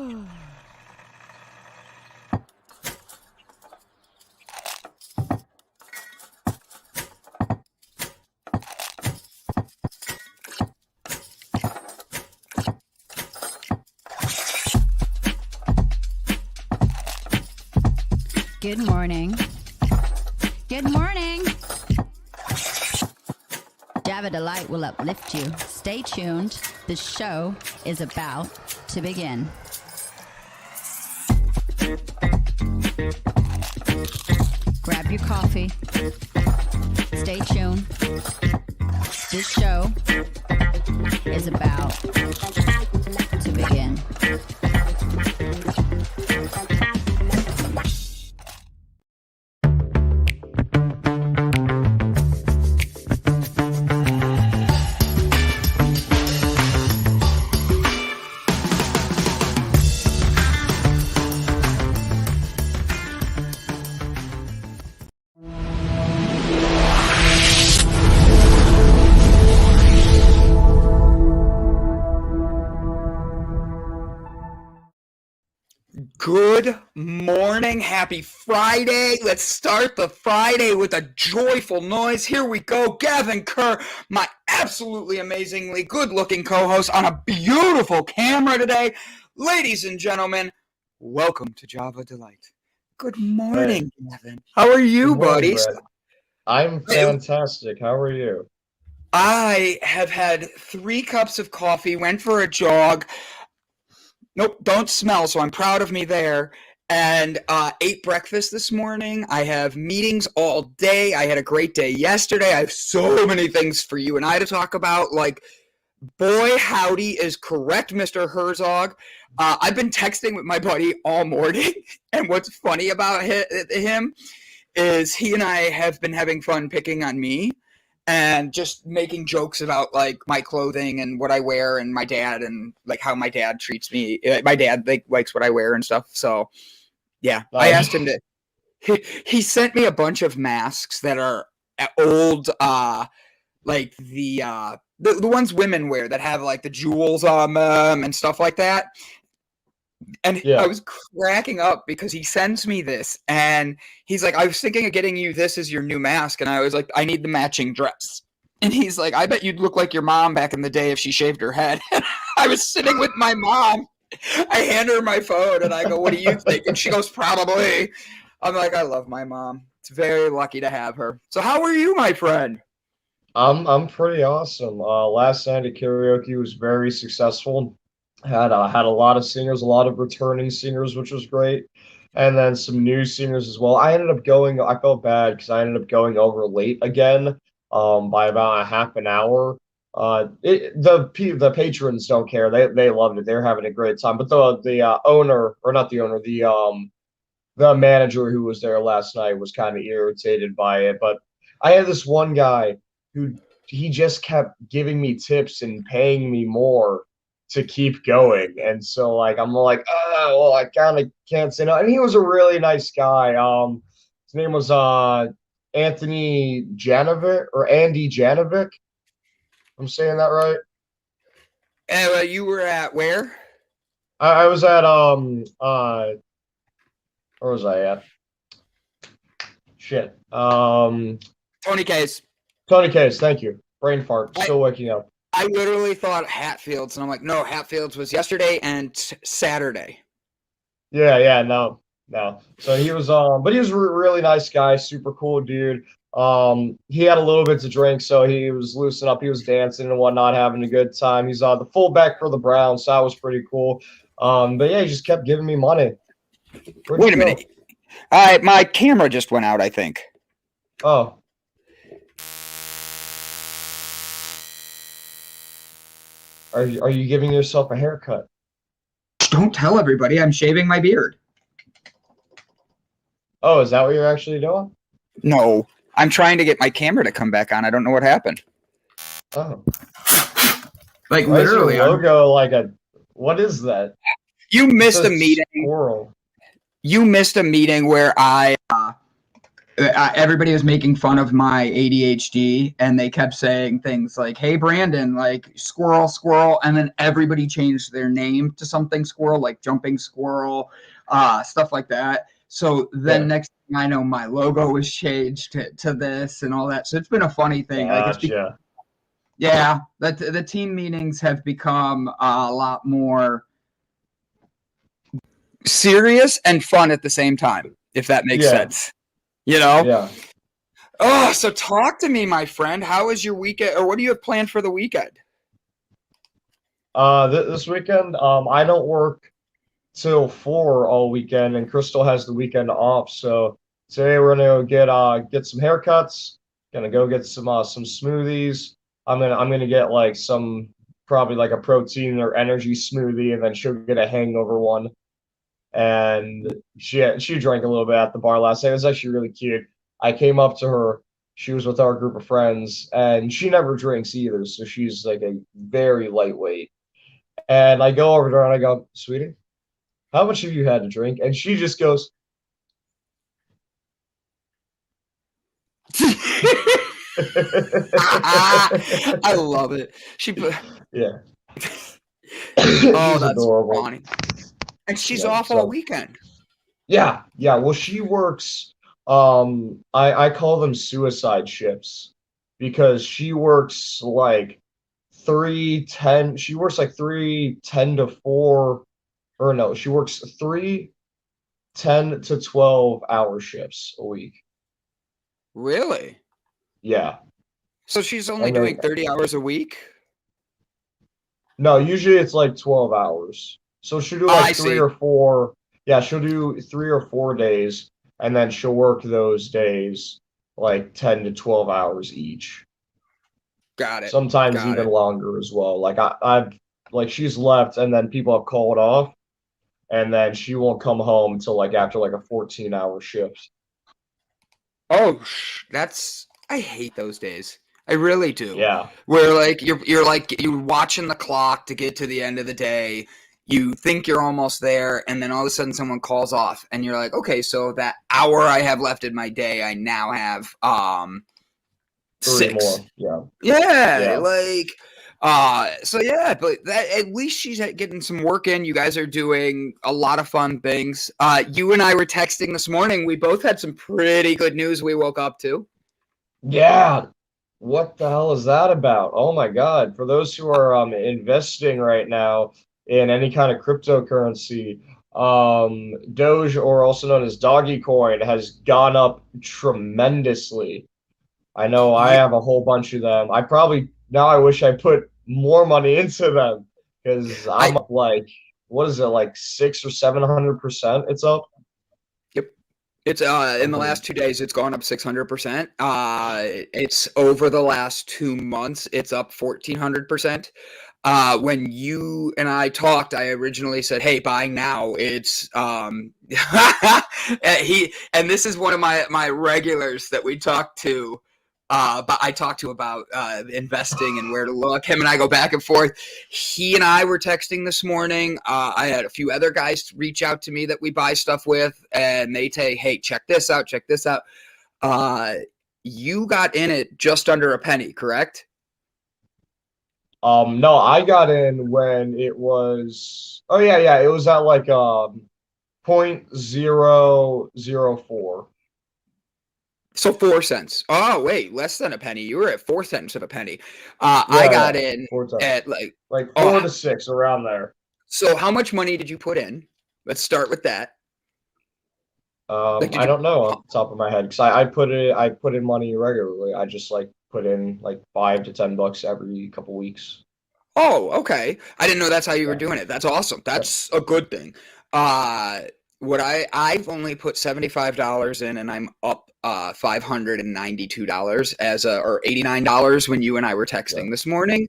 Good morning. Good morning. Java Delight will uplift you. Stay tuned. The show is about to begin. Grab your coffee. Stay tuned. This show is about to begin. Good morning. Happy Friday. Let's start the Friday with a joyful noise. Here we go. Gavin Kerr, my absolutely amazingly good-looking co-host on a beautiful camera today. Ladies and gentlemen, welcome to Java Delight. Good morning, Gavin. How are you, buddy? I'm fantastic. How are you? I have had 3 cups of coffee, went for a jog. Nope, don't smell, so I'm proud of me there. And ate breakfast this morning. I have meetings all day. I had a great day yesterday. I have so many things for you and I to talk about. Like, boy, howdy is correct, Mr. Herzog. I've been texting with my buddy all morning. And what's funny about him is he and I have been having fun picking on me. And just making jokes about like my clothing and what I wear and my dad and like how my dad treats me. My dad likes what I wear and stuff. So yeah, I asked him to. He sent me a bunch of masks that are old, like the ones women wear that have like the jewels on them and stuff like that. And yeah. I was cracking up because he sends me this and he's like, I was thinking of getting you this as your new mask. And I was like, I need the matching dress. And he's like, I bet you'd look like your mom back in the day if she shaved her head. I was sitting with my mom. I hand her my phone and I go, what do you think? And she goes, probably. I'm like, I love my mom. It's very lucky to have her. So how are you, my friend? I'm pretty awesome. Last night at karaoke was very successful. Had a lot of singers, a lot of returning singers, which was great, and then some new singers as well. I felt bad because I ended up going over late again, by about a half an hour. The patrons don't care; they loved it. They're having a great time. But the owner, or not the owner, the manager who was there last night was kind of irritated by it. But I had this one guy who he just kept giving me tips and paying me more to keep going, and so like I'm like, well, I kind of can't say no. And he was a really nice guy. His name was Anthony Janovic or Andy Janovic. I'm saying that right? And you were at where? I was at where was I at? Shit. Tony Case. Tony Case. Thank you. Brain fart. Still waking up. I literally thought Hatfields, and I'm like, no, Hatfields was yesterday and Saturday. Yeah, no. So he was, but he was a really nice guy, super cool dude. He had a little bit to drink, so he was loosened up. He was dancing and whatnot, having a good time. He's the fullback for the Browns, so that was pretty cool. But yeah, he just kept giving me money. Wait a minute. My camera just went out, I think. Oh. Are you giving yourself a haircut? Don't tell everybody. I'm shaving my beard. Oh, is that what you're actually doing? No. I'm trying to get my camera to come back on. I don't know what happened. Oh. Like why literally. Is your logo like a... What is that? You missed a meeting. Squirrel. You missed a meeting where I everybody was making fun of my ADHD, and they kept saying things like, "Hey, Brandon, like squirrel, squirrel," and then everybody changed their name to something squirrel, like jumping squirrel, stuff like that. So then Yeah. next thing I know, my logo was changed to this and all that. So it's been a funny thing. Like Gotcha. yeah, that the team meetings have become a lot more serious and fun at the same time, if that makes Yeah. sense. You know? Yeah. Oh, so talk to me, my friend. How is your weekend, or what do you have planned for the weekend? This weekend, I don't work till 4 all weekend, and Crystal has the weekend off. So today we're gonna get some haircuts. Gonna go get some smoothies. I'm gonna get like some probably like a protein or energy smoothie, and then she'll get a hangover one. And she drank a little bit at the bar last night. It was actually really cute. I came up to her. She was with our group of friends, and she never drinks either, so she's like a very lightweight. And I go over to her and I go, "Sweetie, how much have you had to drink?" And she just goes, I love it. yeah. Oh, She's that's adorable. funny. And she's Yeah, off all so weekend. yeah. Well, she works. I call them suicide shifts because she works like 3:10. She works like 3:10 to 4, or no, she works 3:10 to 12 hour shifts a week. Really? Yeah. So she's only And then doing 30 hours a week? no, usually it's like 12 hours. So she'll do Oh, I like three see. or four. Yeah, she'll do 3 or 4 days, and then she'll work those days like 10 to 12 hours each. Got it. Sometimes Got even it. longer as well. I've like she's left, and then people have called off, and then she won't come home until like after like a 14-hour shift. Oh, I hate those days. I really do. Yeah. Where like you're watching the clock to get to the end of the day. You think you're almost there, and then all of a sudden someone calls off, and you're like, okay, so that hour I have left in my day, I now have Three 6. more. Yeah. Yeah, Yeah. like so yeah, but that at least she's getting some work in. You guys are doing a lot of fun things. You and I were texting this morning. We both had some pretty good news we woke up to. Yeah. What the hell is that about? Oh my God. For those who are investing right now in any kind of cryptocurrency, Doge, or also known as Doggy Coin, has gone up tremendously. I know I Yeah, have a whole bunch of them. I wish I put more money into them because I I'm up like, what is it, like 600 or 700%? It's up. yep. It's in the Something. last 2 days, it's gone up 600%. It's over the last 2 months, it's up 1,400%. When you and I talked, I originally said, "Hey, buying now." It's and this is one of my regulars that we talk to. But I talked to about investing and where to look. Him and I go back and forth. He and I were texting this morning. I had a few other guys reach out to me that we buy stuff with, and they say, "Hey, check this out. Check this out." Uh, you got in it just under a penny, correct? No, I got in when it was, oh yeah, it was at like 0.004. So 4 cents. Oh, wait, less than a penny. You were at 4 cents of a penny. I got Yeah, in 4 times. at like, Like four oh, to six around there. so how much money did you put in? Let's start with that. Like, did I you? don't know off the top of my head because I put in money regularly. I just like put in like $5 to $10 every couple weeks. Oh, okay. I didn't know that's how you were Yeah. doing it. That's awesome. Yeah. That's a good thing. Uh, what I've only put $75 in, and I'm up $592 as a or $89 when you and I were Yeah. texting this morning.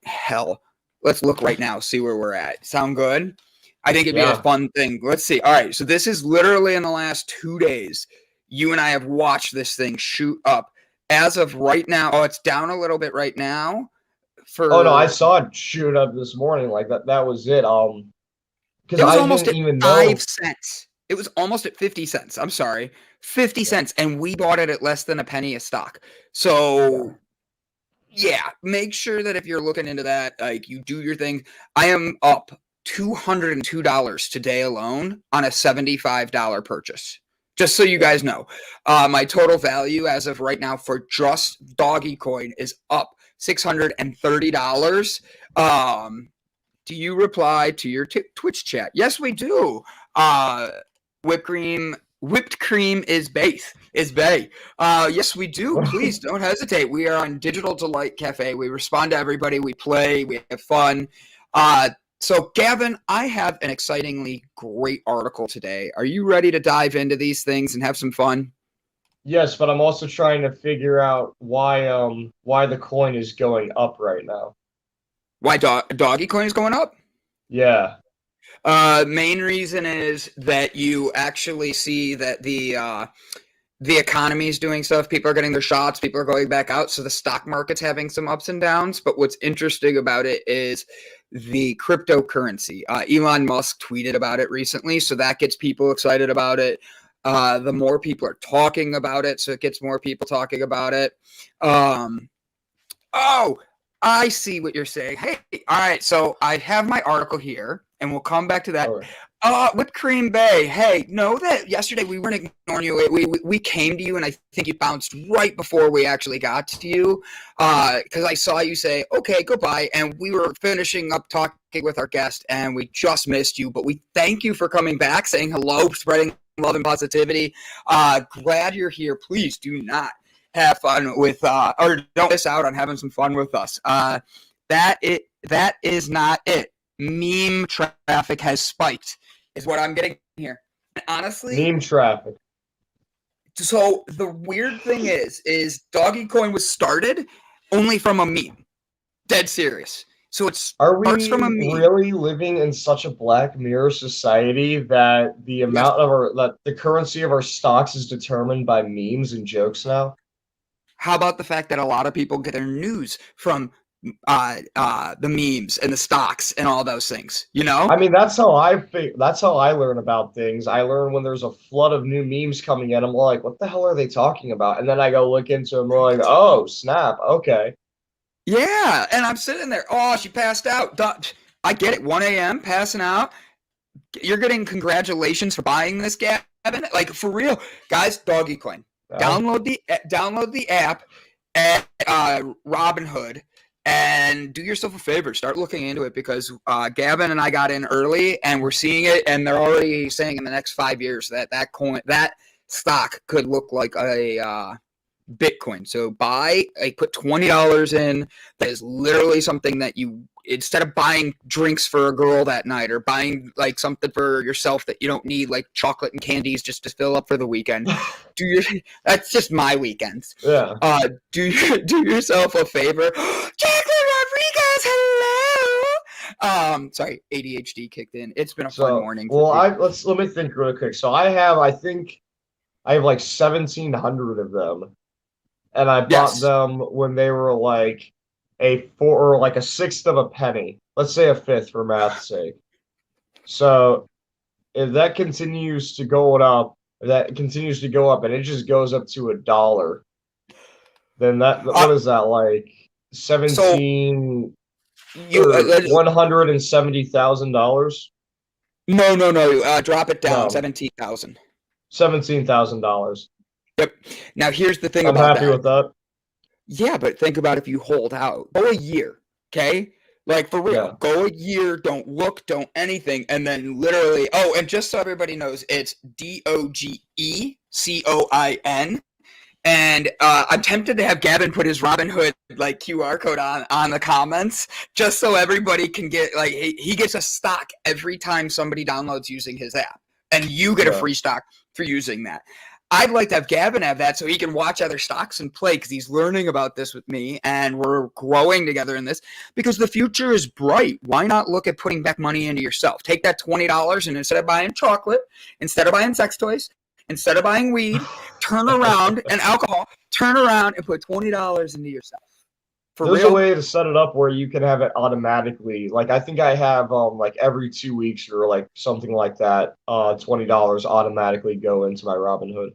Hell, let's look right now, see where we're at. Sound good? I think it'd be a Yeah. fun thing. Let's see. All right, so this is literally in the last 2 days. You and I have watched this thing shoot up. As of right now, oh, it's down a little bit right now. Oh no, I For saw it shoot up this morning. Like that was it. Because it was I almost didn't at even five know. cents. It was almost at 50 cents. I'm sorry, 50 cents, and we bought it at less than a penny a stock. So yeah, make sure that if you're looking into that, like, you do your thing. I am up $202 today alone on a $75 purchase. Just so you guys know, my total value as of right now for just Doggy Coin is up $630. Do you reply to your Twitch chat? Yes, we do. Whipped cream is base. Yes, we do. Please don't hesitate. We are on Digital Delight Cafe. We respond to everybody. We play. We have fun. So, Gavin, I have an excitingly great article today. Are you ready to dive into these things and have some fun? Yes, but I'm also trying to figure out why the coin is going up right now. Why Doggy Coin is going up? Yeah. Main reason is that you actually see that the economy is doing stuff. People are getting their shots. People are going back out. So the stock market's having some ups and downs. But what's interesting about it is the cryptocurrency. Elon Musk tweeted about it recently. So that gets people excited about it. The more people are talking about it, so it gets more people talking about it. Oh, I see what you're saying. Hey, all right. So I have my article here, and we'll come back to that. Whipped Cream Bay. Hey, know that yesterday we weren't ignoring you. We came to you, and I think you bounced right before we actually got to you, because I saw you say, "Okay, goodbye," and we were finishing up talking with our guest, and we just missed you. But we thank you for coming back, saying hello, spreading love and positivity. Glad you're here. Please do not have fun with, or don't miss out on having some fun with us. That is not it. Meme traffic has spiked, is what I'm getting here. And honestly, meme traffic. So the weird thing is Doggy Coin was started only from a meme. Dead serious. So it starts from a meme. Are we really living in such a Black Mirror society that the amount of the currency of our stocks is determined by memes and jokes now? How about the fact that a lot of people get their news from the memes and the stocks and all those things, you know? I mean, that's how I learn about things. I learn when there's a flood of new memes coming in. I'm like, what the hell are they talking about? And then I go look into them, like, oh, snap, okay. Yeah, and I'm sitting there, oh, she passed out. I get it, 1 a.m., passing out. You're getting congratulations for buying this, Gavin. Like, for real. Guys, Doggy Coin. Download the app at Robinhood and do yourself a favor. Start looking into it, because Gavin and I got in early and we're seeing it, and they're already saying in the next 5 years that stock could look like a Bitcoin. So put $20 in. That is literally something that you, instead of buying drinks for a girl that night, or buying like something for yourself that you don't need, like chocolate and candies just to fill up for the weekend. That's just my weekends. Yeah. Do yourself a favor. Jacqueline Rodriguez, hello. Sorry, ADHD kicked in. It's been a fun morning. Well, let me think really quick. So I have like 1,700 of them. And I bought them when they were like a sixth of a penny. Let's say a fifth for math's sake. So if that continues to go up, and it just goes up to $1, then what is that, like $170,000? No. Drop it down. $17,000. $17,000. Yep. Now here's the thing I'm about happy with that. Yeah, but think about if you hold out. Go a year, okay? Like, for real. Yeah. Go a year, don't look, don't anything, and then literally, and just so everybody knows, it's DOGECOIN. And I'm tempted to have Gavin put his Robinhood like QR code on the comments, just so everybody can get, like, he gets a stock every time somebody downloads using his app, and you get a free stock for using that. I'd like to have Gavin have that so he can watch other stocks and play, because he's learning about this with me, and we're growing together in this, because the future is bright. Why not look at putting back money into yourself? Take that $20, and instead of buying chocolate, instead of buying sex toys, instead of buying weed, turn around and alcohol, turn around and put $20 into yourself. There's a way to set it up where you can have it automatically. Like, I think I have like every 2 weeks or like something like that, $20 automatically go into my Robinhood.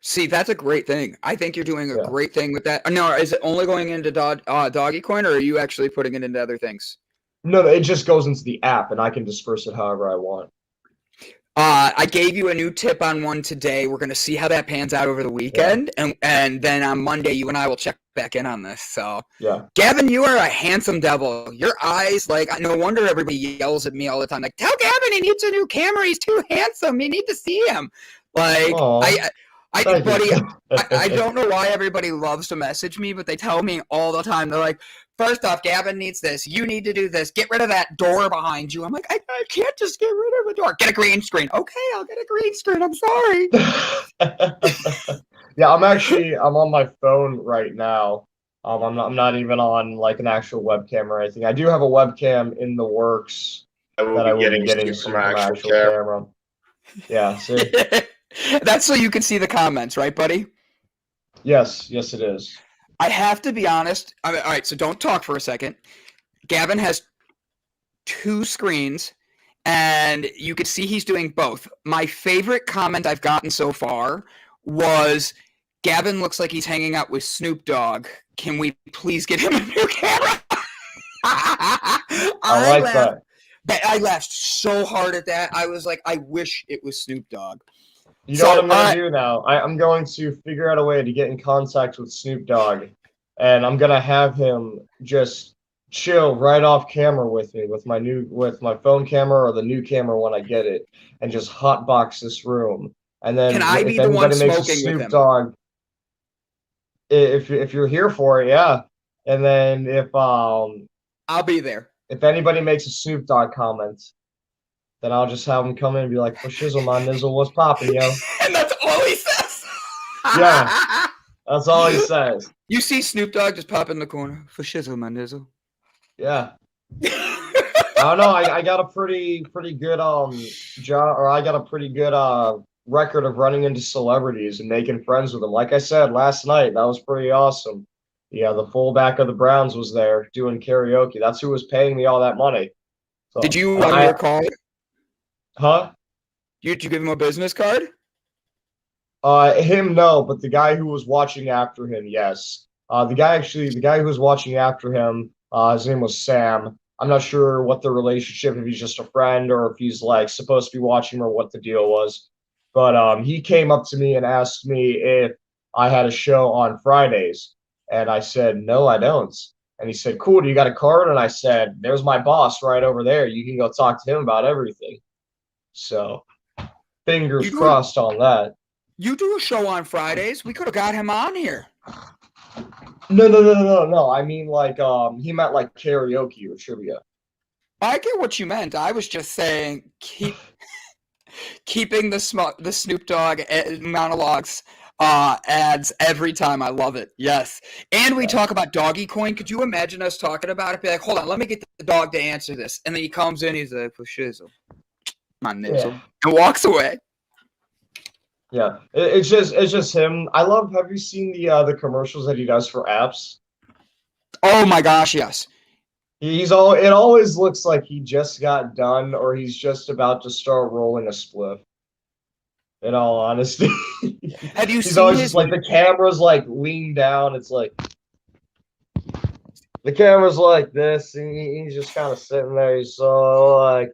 See, that's a great thing. I think you're doing a Yeah. great thing with that. Now, is it only going into Doggy Coin, or are you actually putting it into other things? No, it just goes into the app, and I can disperse it however I want. I gave you a new tip on one today. We're going to see how that pans out over the weekend, and then on Monday, you and I will check back in on this. So, Yeah. Gavin, you are a handsome devil. Your eyes, like, no wonder everybody yells at me all the time. Like, tell Gavin he needs a new camera. He's too handsome. You need to see him. Like, Aw, buddy, you. I don't know why everybody loves to message me, but they tell me all the time. They're like, first off, Gavin needs this. You need to do this. Get rid of that door behind you. I'm like, I can't just get rid of the door. Get a green screen. Okay, I'll get a green screen. I'm sorry. Yeah, I'm on my phone right now. I'm not even on like an actual webcam or anything. I do have a webcam in the works that I will be getting soon from my actual camera. Yeah, see? That's so you can see the comments, right, buddy? Yes, it is. I have to be honest. All right, so don't talk for a second. Gavin has 2 screens, and you can see he's doing both. My favorite comment I've gotten so far was, Gavin looks like he's hanging out with Snoop Dogg. Can we please get him a new camera? I like that. I laughed so hard at that. I was like, I wish it was Snoop Dogg. You know what I'm going to do now? I'm going to figure out a way to get in contact with Snoop Dogg, and I'm going to have him just chill right off camera with me with my phone camera or the new camera when I get it, and just hotbox this room. And then Can I be if the one anybody makes a smoking with Snoop him? Dogg, if you're here for it, yeah. And then if I'll be there. if anybody makes a Snoop Dogg comment, then I'll just have him come in and be like, "For shizzle, my nizzle, what's poppin', yo?" And that's all he says. Yeah, that's all he says. You see Snoop Dogg just pop in the corner. For shizzle, my nizzle. Yeah. I don't know. I got a pretty good job, or I got a pretty good record of running into celebrities and making friends with them. Like I said last night, that was pretty awesome. Yeah, the fullback of the Browns was there doing karaoke. That's who was paying me all that money. So, Did you run your card? Huh? Did you give him a business card? Him no, but the guy who was watching after him, yes. The guy who was watching after him, his name was Sam. I'm not sure what the relationship, if he's just a friend or if he's like supposed to be watching or what the deal was. But he came up to me and asked me if I had a show on Fridays. And I said, no, I don't. And he said, cool, do you got a card? And I said, there's my boss right over there. You can go talk to him about everything. So fingers crossed on that. You do a show on Fridays. We could have got him on here. No. I mean, like, he meant like karaoke or trivia. I get what you meant. I was just saying keeping the Snoop Dogg monologues ads every time. I love it. Yes. And we talk about Doggy Coin. Could you imagine us talking about it? Be like, hold on, let me get the dog to answer this. And then he comes in, he's like, for shizzle, my nizzle, and walks away. Yeah, it's just him. Have you seen the commercials that he does for apps? Oh my gosh, yes. It always looks like he just got done or he's just about to start rolling a spliff. In all honesty. Have you he's seen always just like the camera's like leaned down. It's like the camera's like this, and he's just kind of sitting there. He's so like,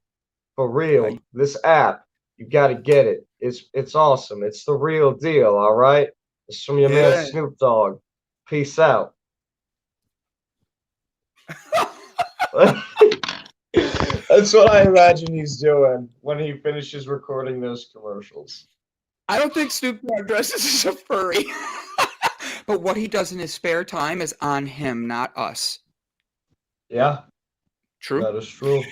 for real, this app, you gotta get it. It's awesome. It's the real deal, all right? It's from your man Snoop Dogg. Peace out. That's what I imagine he's doing when he finishes recording those commercials. I don't think Snoop Dogg dresses as a furry. But what he does in his spare time is on him, not us. Yeah. True. That is true.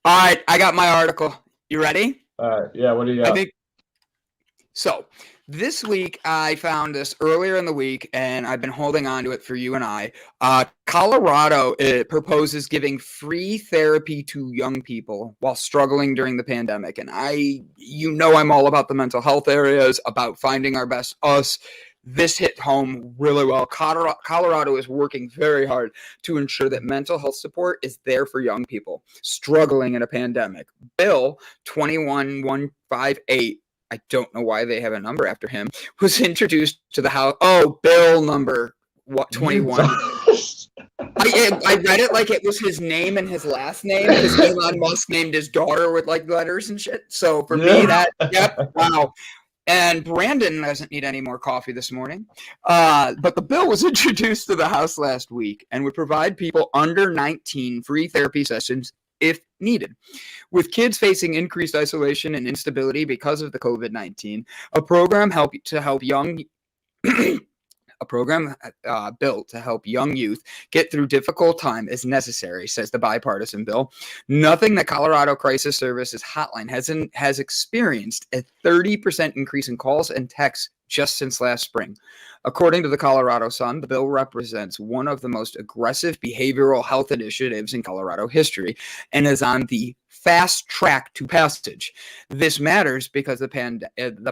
All right, I got my article. You ready? All right. Yeah, what do you got? So this week I found this earlier in the week, and I've been holding on to it for you and I. Colorado proposes giving free therapy to young people while struggling during the pandemic. And I'm all about the mental health areas, about finding our best us. This hit home really well. Colorado is working very hard to ensure that mental health support is there for young people struggling in a pandemic. Bill 21158 I don't know why they have a number after him, was introduced to the House. Oh, bill number 21. I read it like it was his name and his last name because Elon Musk named his daughter with like letters and shit. So for me, wow. And Brandon doesn't need any more coffee this morning. But the bill was introduced to the House last week and would provide people under 19 free therapy sessions if needed. With kids facing increased isolation and instability because of the COVID-19, a program built to help young youth get through difficult time is necessary, says the bipartisan bill. Nothing that Colorado Crisis Services Hotline has experienced a 30% increase in calls and texts just since last spring. According to the Colorado Sun, the bill represents one of the most aggressive behavioral health initiatives in Colorado history and is on the fast track to passage. This matters because the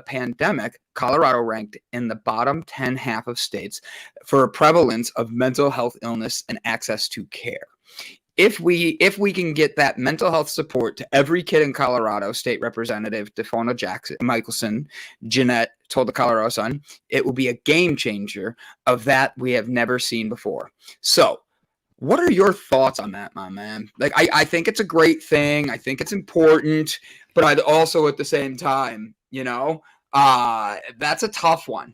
pandemic, Colorado ranked in the bottom 10 half of states for a prevalence of mental health illness and access to care. If we can get that mental health support to every kid in Colorado, State Representative Defona Michelson Jeanette told the Colorado Sun, it will be a game changer of that we have never seen before. So, what are your thoughts on that, my man? Like, I think it's a great thing. I think it's important, but I'd also at the same time, that's a tough one.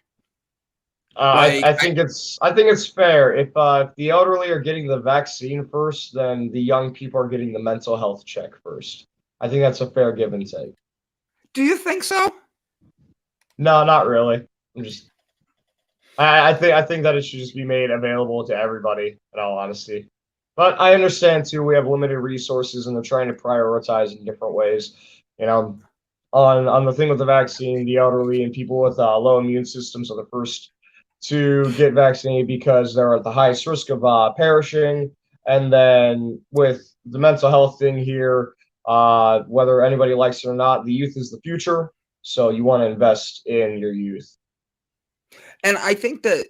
I think it's fair. If the elderly are getting the vaccine first, then the young people are getting the mental health check first. I think that's a fair give and take. Do you think so? No, not really. I think that it should just be made available to everybody, in all honesty. But I understand too, we have limited resources and they're trying to prioritize in different ways. On the thing with the vaccine, the elderly and people with low immune systems are the first to get vaccinated because they're at the highest risk of perishing. And then with the mental health thing here, whether anybody likes it or not, the youth is the future. So you want to invest in your youth. And I think that,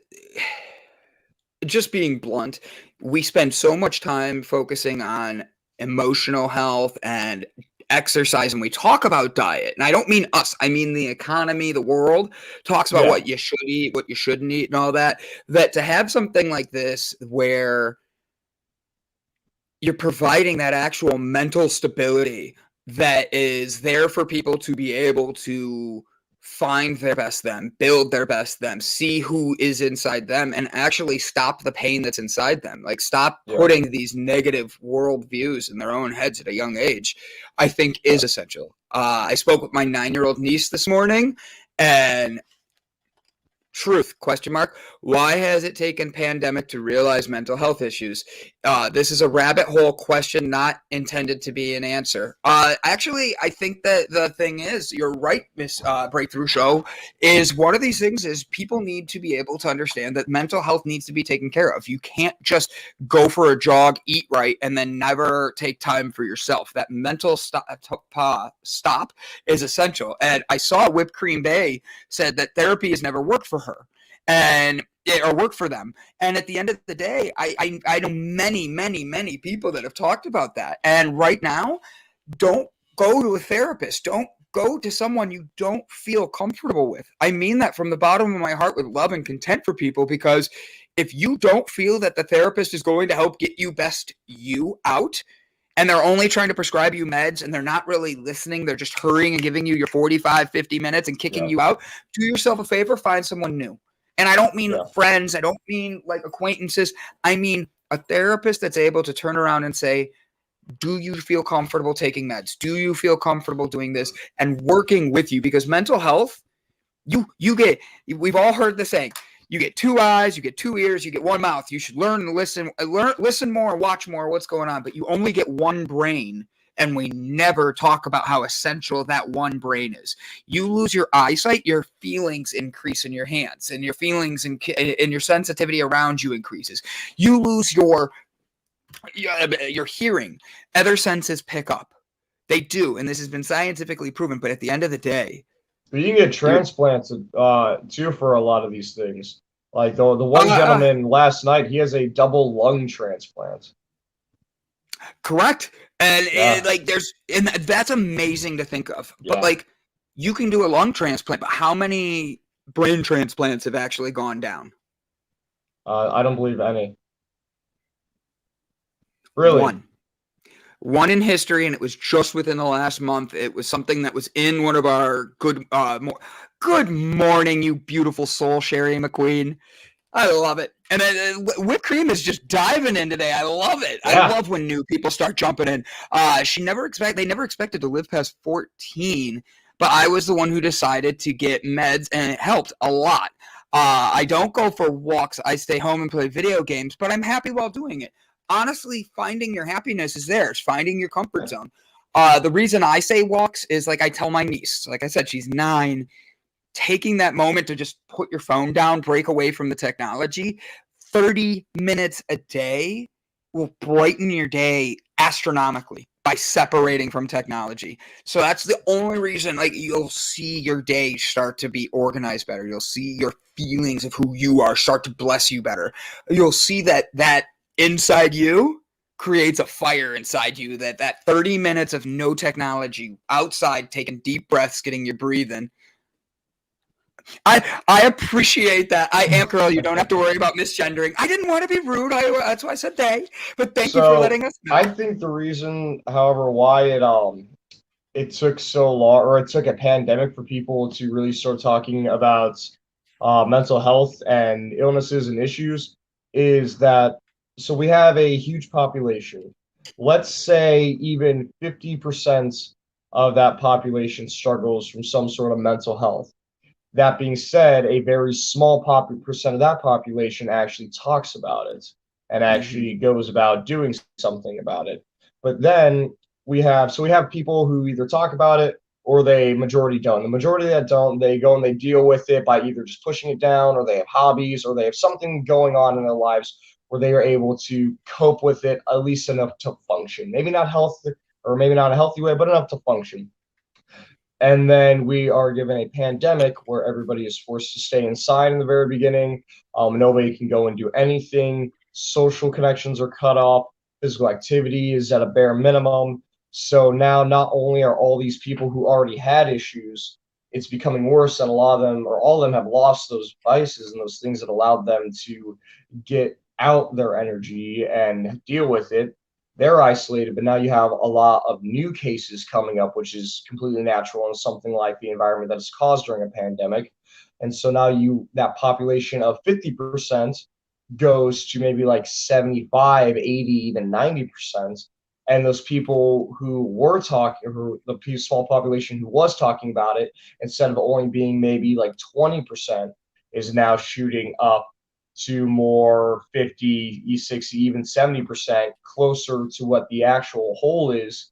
just being blunt, we spend so much time focusing on emotional health and exercise, and we talk about diet. And I don't mean us, I mean the economy, the world talks about what you should eat, what you shouldn't eat, and all that. That to have something like this where you're providing that actual mental stability that is there for people to be able to find their best them, build their best them, see who is inside them, and actually stop the pain that's inside them. Like, stop putting these negative worldviews in their own heads at a young age, I think is essential. I spoke with my 9-year-old niece this morning, and truth, ? Why has it taken pandemic to realize mental health issues? This is a rabbit hole question, not intended to be an answer. Actually, I think that the thing is, you're right, Miss Breakthrough Show, is one of these things is people need to be able to understand that mental health needs to be taken care of. You can't just go for a jog, eat right, and then never take time for yourself. That mental stop is essential. And I saw Whipped Cream Bay said that therapy has never worked for her or work for them. And at the end of the day, I know many people that have talked about that. And right now, don't go to a therapist. Don't go to someone you don't feel comfortable with. I mean that from the bottom of my heart with love and content for people, because if you don't feel that the therapist is going to help get you best you out, and they're only trying to prescribe you meds and they're not really listening, they're just hurrying and giving you your 45, 50 minutes and kicking you out, do yourself a favor, find someone new. And I don't mean friends, I don't mean like acquaintances, I mean a therapist that's able to turn around and say, do you feel comfortable taking meds? Do you feel comfortable doing this? And working with you, because mental health, we've all heard the saying, you get 2 eyes, you get 2 ears, you get 1 mouth. You should learn to listen more, watch more, what's going on. But you only get 1 brain, and we never talk about how essential that 1 brain is. You lose your eyesight, your feelings increase in your hands, and your feelings and your sensitivity around you increases. You lose your hearing. Other senses pick up. They do, and this has been scientifically proven. But at the end of the day, you can get transplanted too for a lot of these things. Like the one gentleman last night, he has a double lung transplant. Correct, and that's amazing to think of. But like, you can do a lung transplant, but how many brain transplants have actually gone down? I don't believe any. Really? One in history, and it was just within the last month. It was something that was in one of our good morning, you beautiful soul, Sherry McQueen. I love it. And then whipped cream is just diving in today. I love it. Yeah. I love when new people start jumping in. They never expected to live past 14, but I was the one who decided to get meds, and it helped a lot. I don't go for walks. I stay home and play video games, but I'm happy while doing it. Honestly, finding your happiness is there. It's finding your comfort zone. The reason I say walks is, like, I tell my niece, like I said, she's 9, taking that moment to just put your phone down, break away from the technology. 30 minutes a day will brighten your day astronomically by separating from technology. So that's the only reason, like, you'll see your day start to be organized better. You'll see your feelings of who you are start to bless you better. You'll see that inside you creates a fire inside you, that 30 minutes of no technology outside, taking deep breaths, getting your breathing. I appreciate that. I am girl. You don't have to worry about misgendering. I didn't want to be rude. That's why I said they. But thank you for letting us know. I think the reason, however, why it took so long, or it took a pandemic for people to really start talking about mental health and illnesses and issues, is that, so we have a huge population. Let's say even 50% of that population struggles from some sort of mental health. That being said, a very small percent of that population actually talks about it and actually goes about doing something about it. But then we have people who either talk about it or they majority don't. The majority that don't, they go and they deal with it by either just pushing it down, or they have hobbies, or they have something going on in their lives where they are able to cope with it at least enough to function. Maybe not healthy, or maybe not a healthy way, but enough to function. And then we are given a pandemic where everybody is forced to stay inside in the very beginning. Nobody can go and do anything. Social connections are cut off. Physical activity is at a bare minimum. So now not only are all these people who already had issues, it's becoming worse, and a lot of them, or all of them, have lost those vices and those things that allowed them to get out their energy and deal with it. They're isolated, but now you have a lot of new cases coming up, which is completely natural and something like the environment that is caused during a pandemic. And so now that population of 50% goes to maybe like 75, 80, even 90%. And those people who were talking, or the small population who was talking about it, instead of only being maybe like 20%, is now shooting up to more 50, 60, even 70%, closer to what the actual whole is,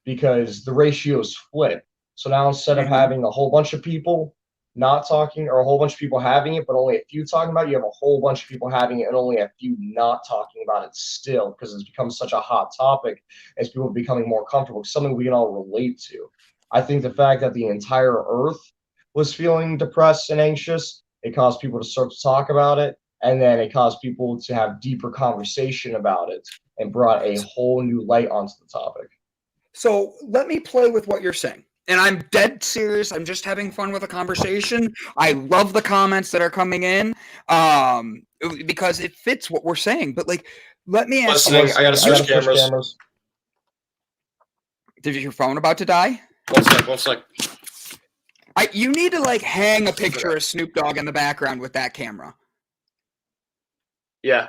because the ratios flip. So now instead of having a whole bunch of people not talking, or a whole bunch of people having it, but only a few talking about it, you have a whole bunch of people having it and only a few not talking about it still, because it's become such a hot topic as people are becoming more comfortable. It's something we can all relate to. I think the fact that the entire earth was feeling depressed and anxious, it caused people to start to talk about it. And then it caused people to have deeper conversation about it and brought a whole new light onto the topic. So let me play with what you're saying. And I'm dead serious. I'm just having fun with a conversation. I love the comments that are coming in because it fits what we're saying. But, like, let me ask you. I gotta switch cameras. Is your phone about to die? One sec. You need to, like, hang a picture of Snoop Dogg in the background with that camera. Yeah.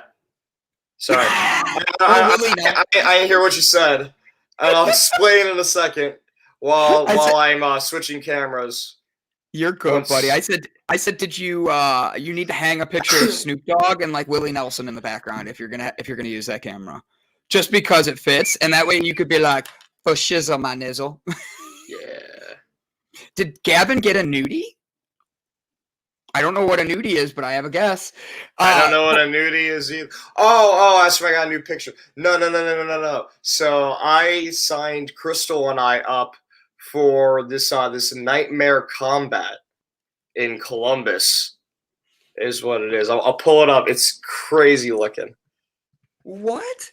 Sorry. I hear what you said. And I'll explain in a second while I'm switching cameras. You're good, buddy. I said, did you need to hang a picture of Snoop Dogg and, like, Willie Nelson in the background if you're gonna use that camera, just because it fits, and that way you could be like, for shizzle my nizzle. Yeah. Did Gavin get a nudie? I don't know what a nudie is, but I have a guess. I don't know what a nudie is either. Oh, that's why I got a new picture. No. So I signed Crystal and I up for this Nightmare Combat in Columbus, is what it is. I'll pull it up. It's crazy looking. What?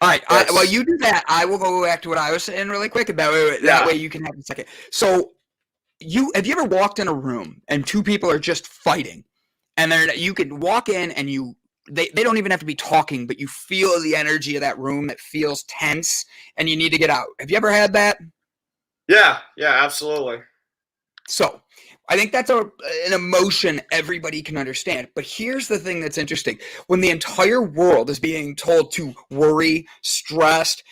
All right. While you do that, I will go back to what I was saying really quick. That way you can have a second. So have you ever walked in a room and two people are just fighting, and you can walk in and they don't even have to be talking, but you feel the energy of that room that feels tense and you need to get out. Have you ever had that? Yeah, absolutely. So I think that's an emotion everybody can understand. But here's the thing that's interesting. When the entire world is being told to worry, stressed,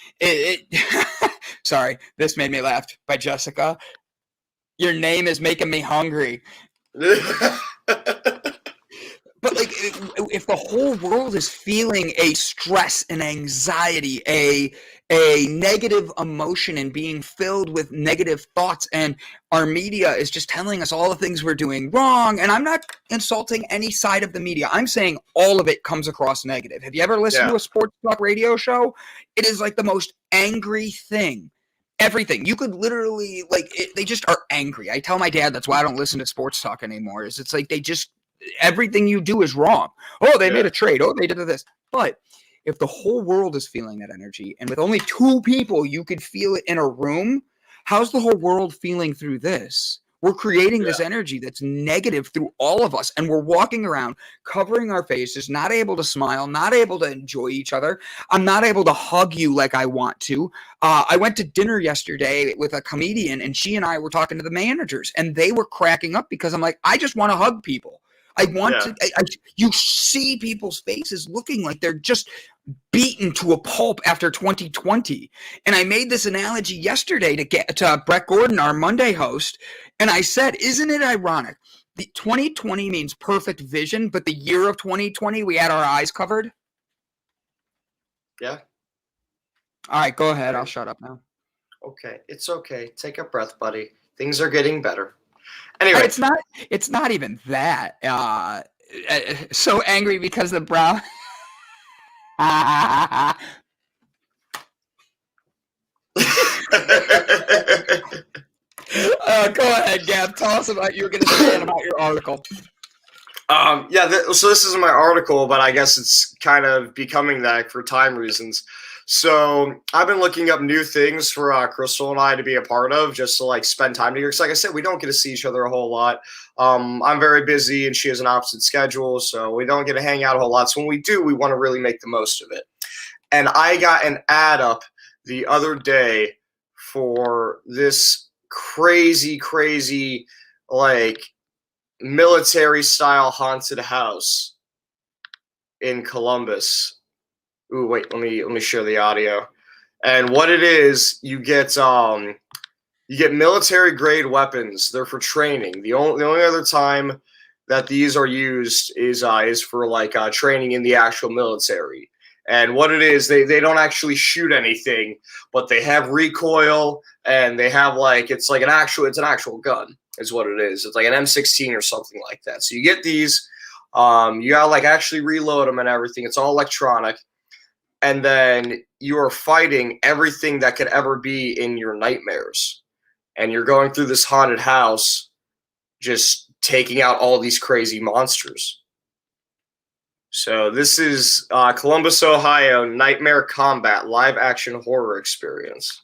sorry, this made me laugh by Jessica. Your name is making me hungry. But like, if the whole world is feeling a stress and anxiety, a negative emotion and being filled with negative thoughts, and our media is just telling us all the things we're doing wrong, and I'm not insulting any side of the media. I'm saying all of it comes across negative. Have you ever listened to a sports talk radio show? It is like the most angry thing. Everything. You could literally, they just are angry. I tell my dad that's why I don't listen to sports talk anymore, is it's like everything you do is wrong. Oh, they made a trade. Oh, they did this. But if the whole world is feeling that energy, and with only two people you could feel it in a room, how's the whole world feeling through this? We're creating this energy that's negative through all of us, and we're walking around covering our faces, not able to smile, not able to enjoy each other. I'm not able to hug you like I want to. I went to dinner yesterday with a comedian, and she and I were talking to the managers, and they were cracking up because I'm like, I just want to hug people. I want to. You see people's faces looking like they're just beaten to a pulp after 2020. And I made this analogy yesterday to Brett Gordon, our Monday host, and I said, "Isn't it ironic? The 2020 means perfect vision, but the year of 2020, we had our eyes covered." Yeah. All right, go ahead. I'll shut up now. Okay, it's okay. Take a breath, buddy. Things are getting better. Anyway, it's not even that. So angry because the brown. Go ahead, Gab. Tell us about you were going to say about your article. So this isn't my article, but I guess it's kind of becoming that for time reasons. So I've been looking up new things for Crystal and I to be a part of, just to like spend time together. Because like I said, we don't get to see each other a whole lot. I'm very busy and she has an opposite schedule, so we don't get to hang out a whole lot. So when we do, we want to really make the most of it. And I got an ad up the other day for this crazy, like military style haunted house in Columbus. Ooh, wait, let me share the audio. And what it is, you get military grade weapons. They're for training. The only other time that these are used is for like training in the actual military. And what it is, they don't actually shoot anything, but they have recoil, and they have it's an actual gun is what it is. It's like an M16 or something like that. So you get these, you gotta actually reload them and everything. It's all electronic. And then you are fighting everything that could ever be in your nightmares. And you're going through this haunted house, just taking out all these crazy monsters. So this is Columbus, Ohio, Nightmare Combat live action horror experience.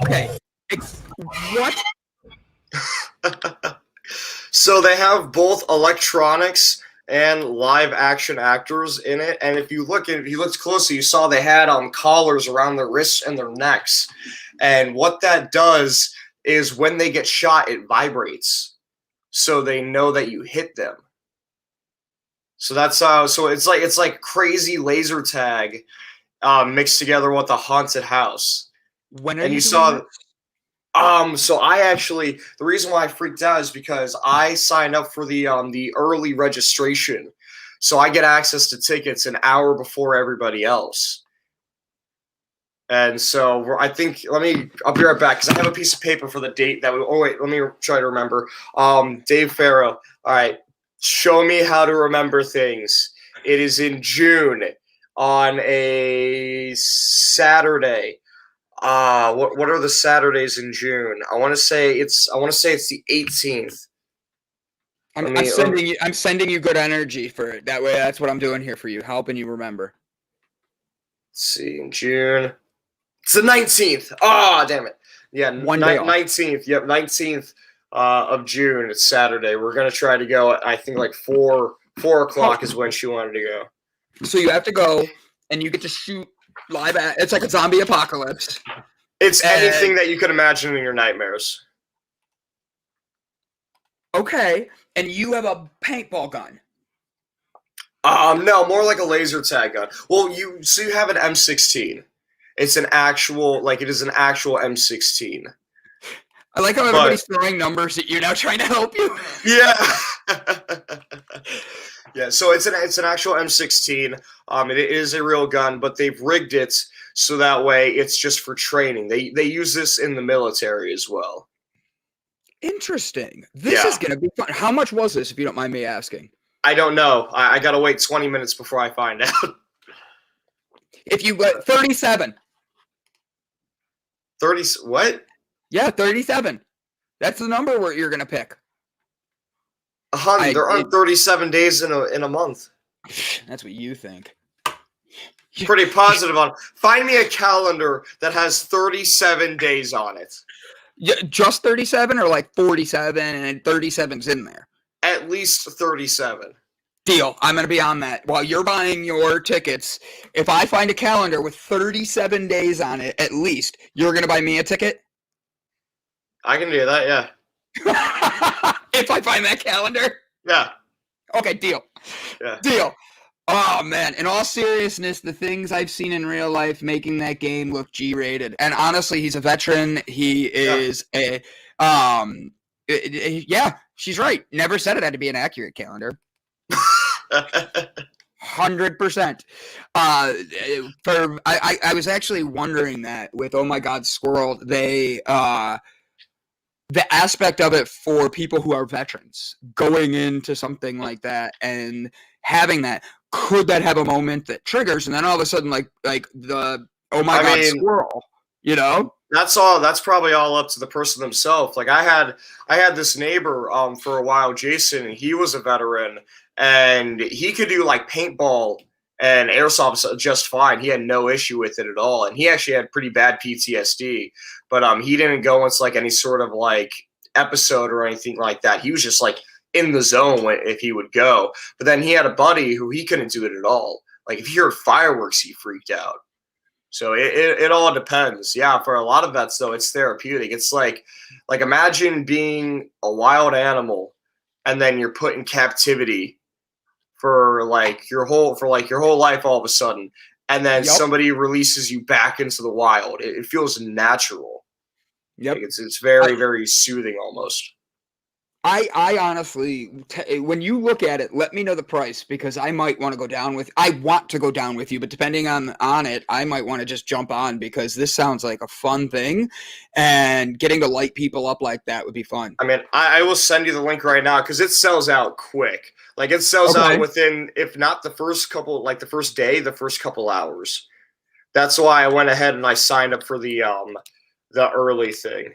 Okay. What? So they have both electronics and live action actors in it. And if you looked closely, you saw they had collars around their wrists and their necks. And what that does is when they get shot, it vibrates, so they know that you hit them. So that's so it's like crazy laser tag mixed together with a haunted house. When are And you you doing saw. this? So I actually, the reason why I freaked out is because I signed up for the early registration, so I get access to tickets an hour before everybody else. And so I think I'll be right back because I have a piece of paper for the date that we. Oh wait, let me try to remember. Dave Farrow. All right, show me how to remember things. It is in June on a Saturday. What are the Saturdays in June? I want to say it's the 18th. I'm sending you good energy for it. That way, that's what I'm doing here for you, helping you remember. Let's see, in June. It's the 19th. Ah, damn it. Yeah, One day off. 19th. Yep, 19th of June. It's Saturday. We're gonna try to go at, I think, like 4 o'clock is when she wanted to go. So you have to go, and you get to shoot live at. It's like a zombie apocalypse. It's anything that you could imagine in your nightmares. Okay, and you have a paintball gun. No, more like a laser tag gun. Well, you have an M16. It's an actual, it is an actual M16. I like how everybody's throwing numbers at you now, trying to help you. Yeah. Yeah, so it's an actual M16. It is a real gun, but they've rigged it so that way it's just for training. They use this in the military as well. Interesting. This is going to be fun. How much was this, if you don't mind me asking? I don't know. I got to wait 20 minutes before I find out. If you got 37. 30, what? Yeah, 37. That's the number where you're going to pick. There aren't 37 days in a month. That's what you think. Pretty positive on it. Find me a calendar that has 37 days on it. Yeah, just 37 or like 47 and 37's in there? At least 37. Deal. I'm going to be on that. While you're buying your tickets, if I find a calendar with 37 days on it, at least, you're going to buy me a ticket? I can do that, yeah. If I find that calendar? Yeah. Okay, deal. Yeah. Deal. Oh, man. In all seriousness, the things I've seen in real life making that game look G-rated. And honestly, he's a veteran. He is yeah, she's right. Never said it had to be an accurate calendar. 100%. I was actually wondering that with Oh My God Squirrel, they the aspect of it for people who are veterans going into something like that and having that, could that have a moment that triggers and then all of a sudden like the Oh My God Squirrel, you know? That's probably all up to the person themselves. Like I had this neighbor for a while, Jason, and he was a veteran and he could do like paintball and airsoft just fine. He had no issue with it at all. And he actually had pretty bad PTSD, but he didn't go into like any sort of like episode or anything like that. He was just like in the zone if he would go. But then he had a buddy who he couldn't do it at all. Like if he heard fireworks, he freaked out. So it all depends. Yeah, for a lot of vets though, it's therapeutic. It's like imagine being a wild animal and then you're put in captivity for your whole life all of a sudden, and then somebody releases you back into the wild. It feels natural. Yep. It's very, very soothing almost. I honestly, when you look at it, let me know the price because I might want to go down with. I want to go down with you, but depending on it, I might want to just jump on because this sounds like a fun thing, and getting to light people up like that would be fun. I mean, I will send you the link right now because it sells out quick. Like it sells out within, if not the first couple, like the first day, the first couple hours. That's why I went ahead and I signed up for the early thing.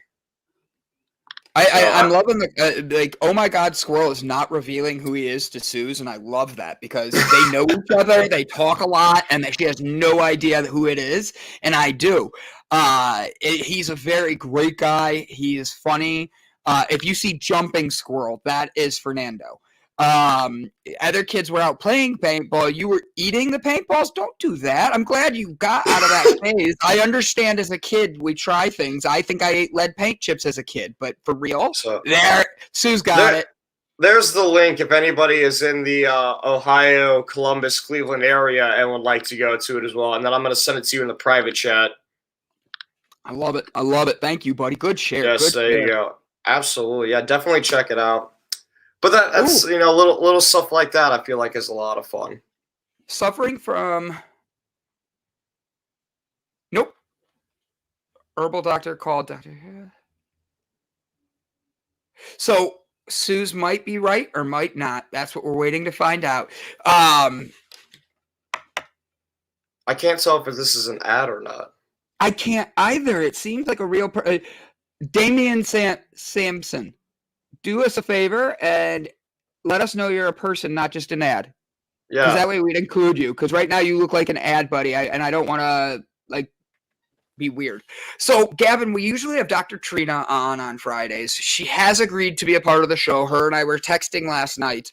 I'm loving the Oh My God Squirrel is not revealing who he is to Suze, and I love that because they know each other, they talk a lot, and she has no idea who it is, and I do. He's a very great guy. He is funny. If you see Jumping Squirrel, that is Fernando. Other kids were out playing paintball. You were eating the paintballs. Don't do that. I'm glad you got out of that phase. I understand as a kid we try things. I think I ate lead paint chips as a kid, but for real, Sue's got it. There's the link if anybody is in the Ohio, Columbus, Cleveland area and would like to go to it as well. And then I'm going to send it to you in the private chat. I love it. I love it. Thank you, buddy. Good share. Yes, Good there share. you go. Absolutely. Yeah, definitely check it out. But that's, you know, little stuff like that I feel like is a lot of fun. Suffering from... Nope. Herbal doctor called Dr. So Suze might be right or might not. That's what we're waiting to find out. I can't tell if this is an ad or not. I can't either. It seems like a real... Damian Sampson, do us a favor and let us know you're a person, not just an ad. Yeah. Because that way we'd include you. Because right now you look like an ad, buddy. And I don't want to, like, be weird. So, Gavin, we usually have Dr. Trina on Fridays. She has agreed to be a part of the show. Her and I were texting last night.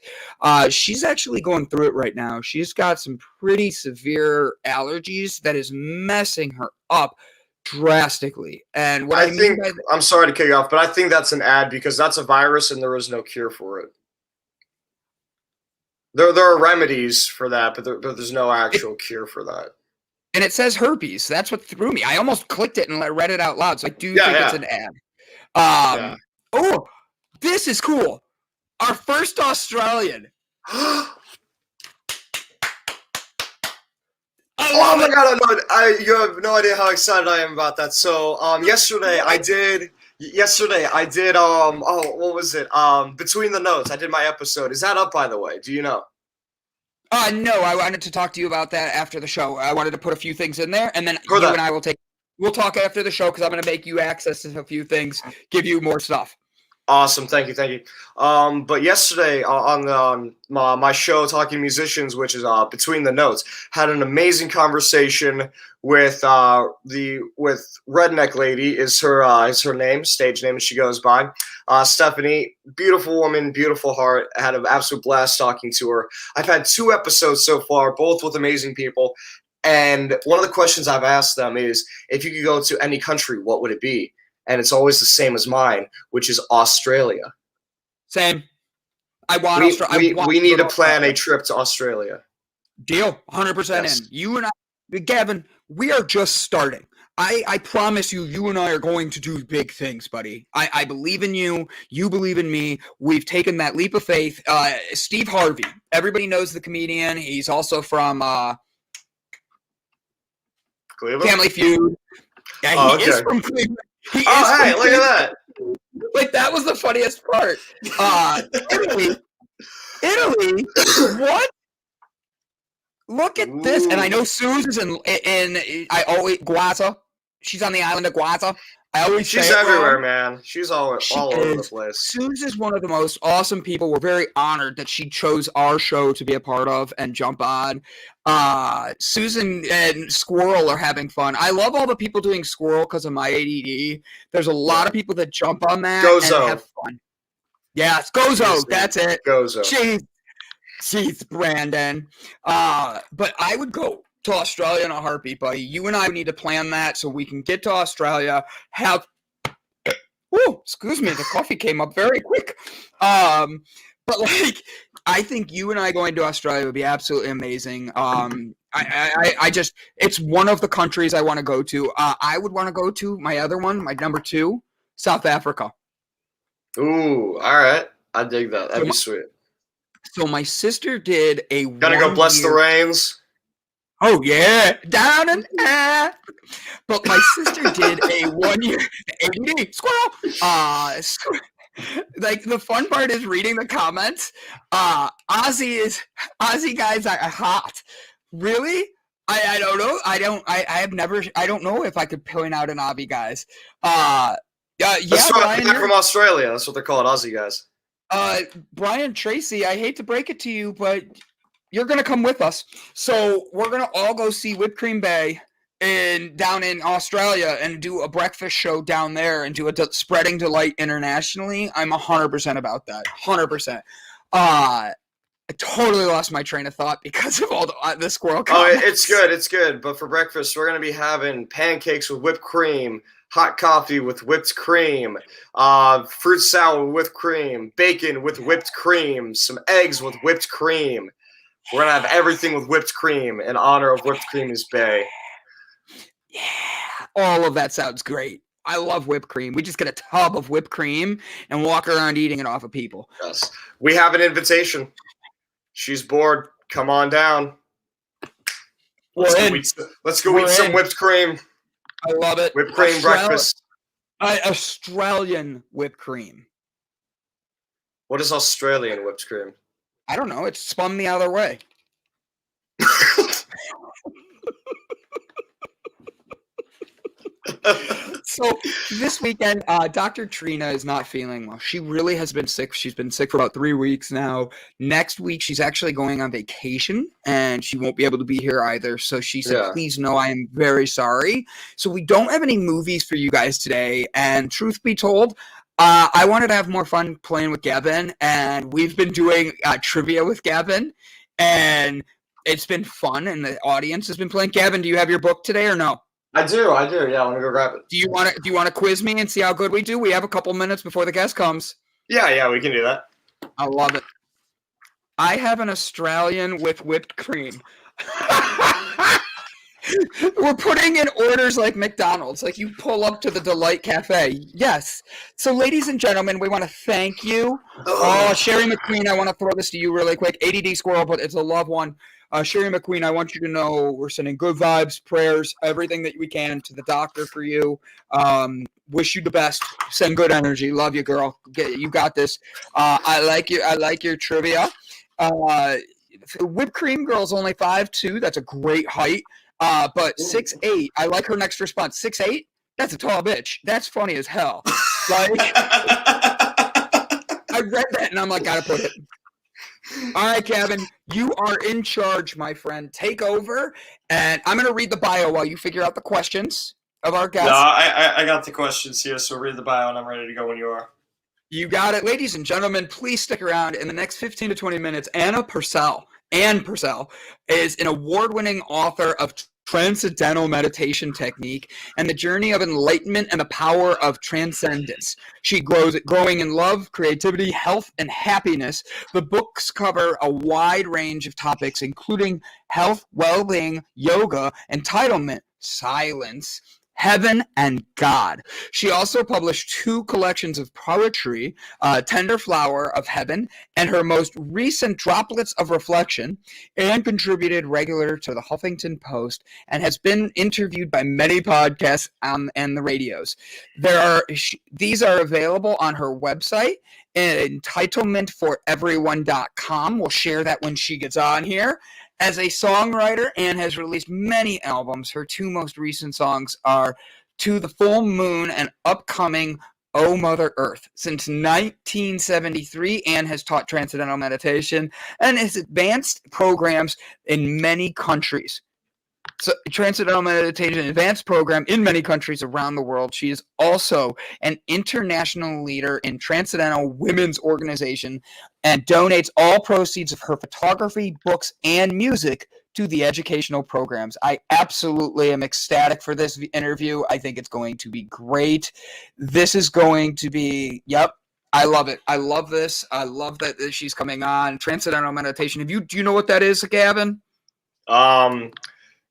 She's actually going through it right now. She's got some pretty severe allergies that is messing her up drastically. And what I mean by I'm sorry to cut you off, but I think that's an ad because that's a virus and there is no cure for it. There are remedies for that, but there's no actual cure for that. And it says herpes. That's what threw me. I almost clicked it and read it out loud. So I do think it's an ad. Oh, this is cool. Our first Australian. Oh my god! You have no idea how excited I am about that. So, yesterday I did. What was it? Between the Notes. I did my episode. Is that up, by the way? Do you know? No, I wanted to talk to you about that after the show. I wanted to put a few things in there, and then and I we'll talk after the show because I'm going to make you access to a few things, give you more stuff. Awesome, thank you. But yesterday on my show, Talking Musicians, which is Between the Notes, had an amazing conversation with Redneck Lady is her name, stage name, she goes by. Stephanie, beautiful woman, beautiful heart. I had an absolute blast talking to her. I've had 2 episodes so far, both with amazing people. And one of the questions I've asked them is, if you could go to any country, what would it be? And it's always the same as mine, which is Australia. Same. I want Australia. We need to plan a trip to Australia. Deal. 100% in. You and I, Gavin, we are just starting. I promise you, you and I are going to do big things, buddy. I believe in you. You believe in me. We've taken that leap of faith. Steve Harvey. Everybody knows the comedian. He's also from Cleveland? Family Feud. Yeah, he is from Cleveland. Hey, look at that. Like, that was the funniest part. Italy, what? Look at this. And I know Suze is in Guazza. She's on the island of Guazza. She's everywhere, man. She's all over the place. Suze is one of the most awesome people. We're very honored that she chose our show to be a part of and jump on. Susan and Squirrel are having fun. I love all the people doing Squirrel because of my ADD. There's a lot of people that jump on that Gozo. and have fun. Yeah, it's Gozo. That's it. Gozo. Jeez, Brandon. But I would go to Australia in a heartbeat, buddy. You and I need to plan that so we can get to Australia, excuse me, the coffee came up very quick. But like, I think you and I going to Australia would be absolutely amazing. I just, it's one of the countries I want to go to. I would want to go to my other one, my number 2, South Africa. Ooh, all right. I dig that. That'd be sweet. So my sister did a Gotta go bless the rains. Oh, yeah. Down and out. But my sister did a 1-year ADD. Squirrel. Like, the fun part is reading the comments. Aussie guys are hot. Really? I don't know. I don't know if I could point out an Aussie guys. Brian, they're from Australia. That's what they're called, Aussie guys. Brian Tracy, I hate to break it to you, but you're going to come with us. So we're going to all go see Whipped Cream Bay down in Australia and do a breakfast show down there and do a Spreading Delight internationally. I'm 100% about that. 100%. I totally lost my train of thought because of all the squirrel comments. Oh, it's good. But for breakfast, we're going to be having pancakes with whipped cream, hot coffee with whipped cream, fruit salad with whipped cream, bacon with whipped cream, some eggs with whipped cream. We're going to have everything with whipped cream in honor of Whipped Creamies Bay. Yeah, all of that sounds great. I love whipped cream. We just get a tub of whipped cream and walk around eating it off of people. Yes. We have an invitation. She's bored. Come on down. Let's go eat some whipped cream. I love it. Whipped cream breakfast. Australian whipped cream. What is Australian whipped cream? I don't know. It spun the other way. So this weekend, Dr. Trina is not feeling well. She really has been sick. She's been sick for about 3 weeks now. Next week, she's actually going on vacation, and she won't be able to be here either. So she said, please know I am very sorry. So we don't have any movies for you guys today. And truth be told, I wanted to have more fun playing with Gavin, and we've been doing trivia with Gavin, and it's been fun, and the audience has been playing. Gavin, do you have your book today or no? I do. Yeah, I want to go grab it. Do you want to quiz me and see how good we do? We have a couple minutes before the guest comes. Yeah, we can do that. I love it. I have an Australian with whipped cream. We're putting in orders like McDonald's, like you pull up to the Delight Cafe. Yes. So, ladies and gentlemen, we want to thank you. Sherry McQueen, I want to throw this to you really quick. ADD Squirrel, but it's a love one. Sherry McQueen, I want you to know we're sending good vibes, prayers, everything that we can to the doctor for you. Wish you the best. Send good energy. Love you, girl. You got this. I like your trivia. Whipped cream girl's only 5'2". That's a great height. But 6'8", I like her next response. 6'8"? That's a tall bitch. That's funny as hell. Like, I read that and I'm like, gotta put it. All right, Kevin, you are in charge, my friend. Take over, and I'm gonna read the bio while you figure out the questions of our guests. No, I got the questions here, so read the bio and I'm ready to go when you are. You got it. Ladies and gentlemen, please stick around. In the next 15 to 20 minutes, Anne Purcell is an award-winning author of Transcendental Meditation Technique and the Journey of Enlightenment and the Power of Transcendence. She growing in love, creativity, health, and happiness. The books cover a wide range of topics, including health, well-being, yoga, entitlement, silence, heaven, and God. She also published 2 collections of poetry, Tender Flower of Heaven, and her most recent Droplets of Reflection, and contributed regular to the Huffington Post, and has been interviewed by many podcasts and the radios. These are available on her website, entitlementforeveryone.com. We'll share that when she gets on here. As a songwriter, Anne has released many albums. Her 2 most recent songs are To the Full Moon and upcoming Oh Mother Earth. Since 1973, Anne has taught Transcendental Meditation and has advanced programs in many countries. So, Transcendental Meditation Advanced Program in many countries around the world. She is also an international leader in Transcendental Women's Organization and donates all proceeds of her photography, books, and music to the educational programs. I absolutely am ecstatic for this interview. I think it's going to be great. This is going to be, I love it. I love this. I love that she's coming on. Transcendental Meditation. Do you know what that is, Gavin?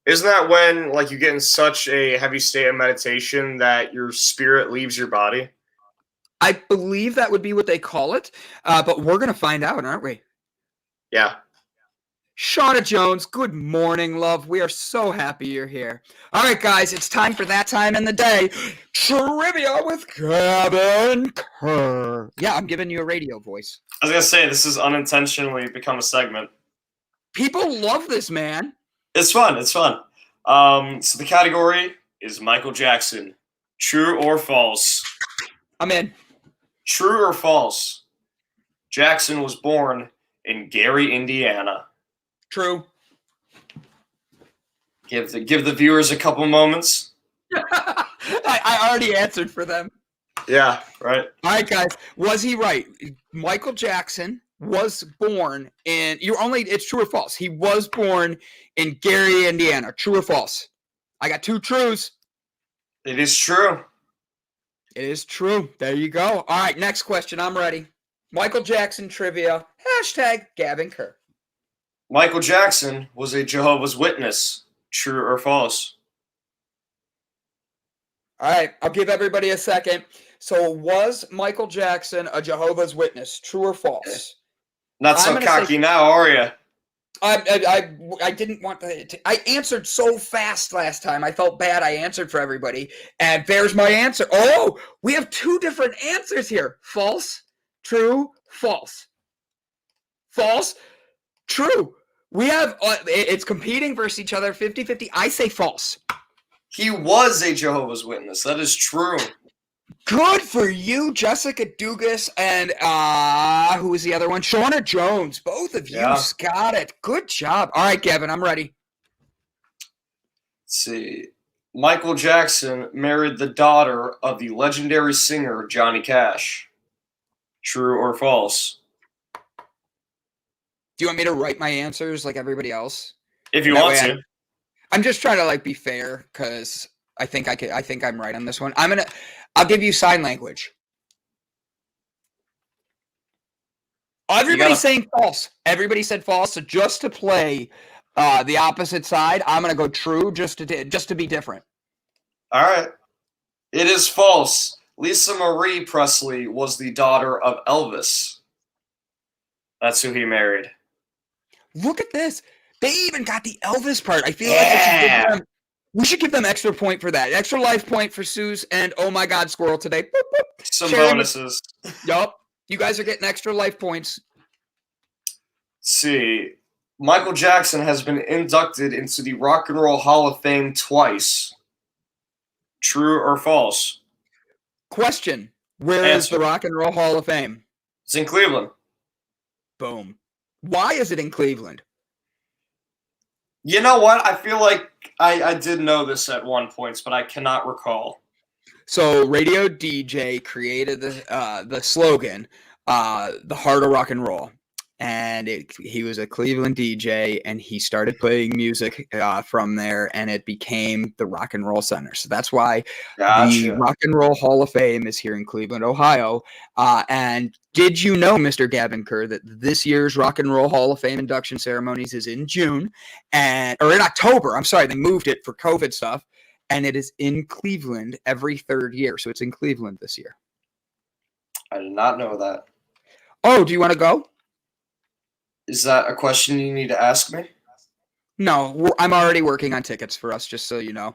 Isn't that when, like, you get in such a heavy state of meditation that your spirit leaves your body? I believe that would be what they call it, but we're going to find out, aren't we? Yeah. Shauna Jones, good morning, love. We are so happy you're here. All right, guys, it's time for that time in the day. Trivia with Gavin Kerr. Yeah, I'm giving you a radio voice. I was going to say, this has unintentionally become a segment. People love this, man. It's fun. So the category is Michael Jackson. True or false? I'm in. True or false? Jackson was born in Gary, Indiana. True. Give the viewers a couple moments. I already answered for them. Yeah, right. All right, guys. Was he right? Michael Jackson was born in, it's true or false. He was born in Gary, Indiana. True or false? I got 2 trues. It is true. It is true. There you go. All right, next question. I'm ready. Michael Jackson trivia. Hashtag Gavin Kerr. Michael Jackson was a Jehovah's Witness. True or false? All right, I'll give everybody a second. So was Michael Jackson a Jehovah's Witness? True or false? Not so cocky now, are you? I didn't want to. I answered so fast last time. I felt bad. I answered for everybody. And there's my answer. Oh, we have two different answers here. False, true, false. False, true. We have, it's competing versus each other 50-50. I say false. He was a Jehovah's Witness. That is true. Good for you, Jessica Dugas, and who was the other one? Shauna Jones. Both of you got it. Good job. All right, Gavin, I'm ready. Let's see. Michael Jackson married the daughter of the legendary singer Johnny Cash. True or false? Do you want me to write my answers like everybody else? If you want to. I'm just trying to be fair because I think I'm right on this one. I'll give you sign language. Everybody's saying false. Everybody said false. So just to play the opposite side, I'm gonna go true just to be different. All right. It is false. Lisa Marie Presley was the daughter of Elvis. That's who he married. Look at this. They even got the Elvis part. I feel like we should give them extra point for that. Extra life point for Suze and oh my God, Squirrel today. Boop, boop. Some bonuses. Yup. You guys are getting extra life points. Let's see. Michael Jackson has been inducted into the Rock and Roll Hall of Fame twice. True or false? Question. Where is the Rock and Roll Hall of Fame? It's in Cleveland. Boom. Why is it in Cleveland? You know what? I feel like I did know this at one point, but I cannot recall. So radio DJ created the slogan, the heart of rock and roll. And he was a Cleveland DJ, and he started playing music from there, and it became the Rock and Roll Center. So that's why the Rock and Roll Hall of Fame is here in Cleveland, Ohio. And did you know, Mr. Gavin Kerr, that this year's Rock and Roll Hall of Fame induction ceremonies is in June or in October? I'm sorry, they moved it for COVID stuff, and it is in Cleveland every third year. So it's in Cleveland this year. I did not know that. Oh, do you want to go? Is that a question you need to ask me? No, I'm already working on tickets for us, just so you know.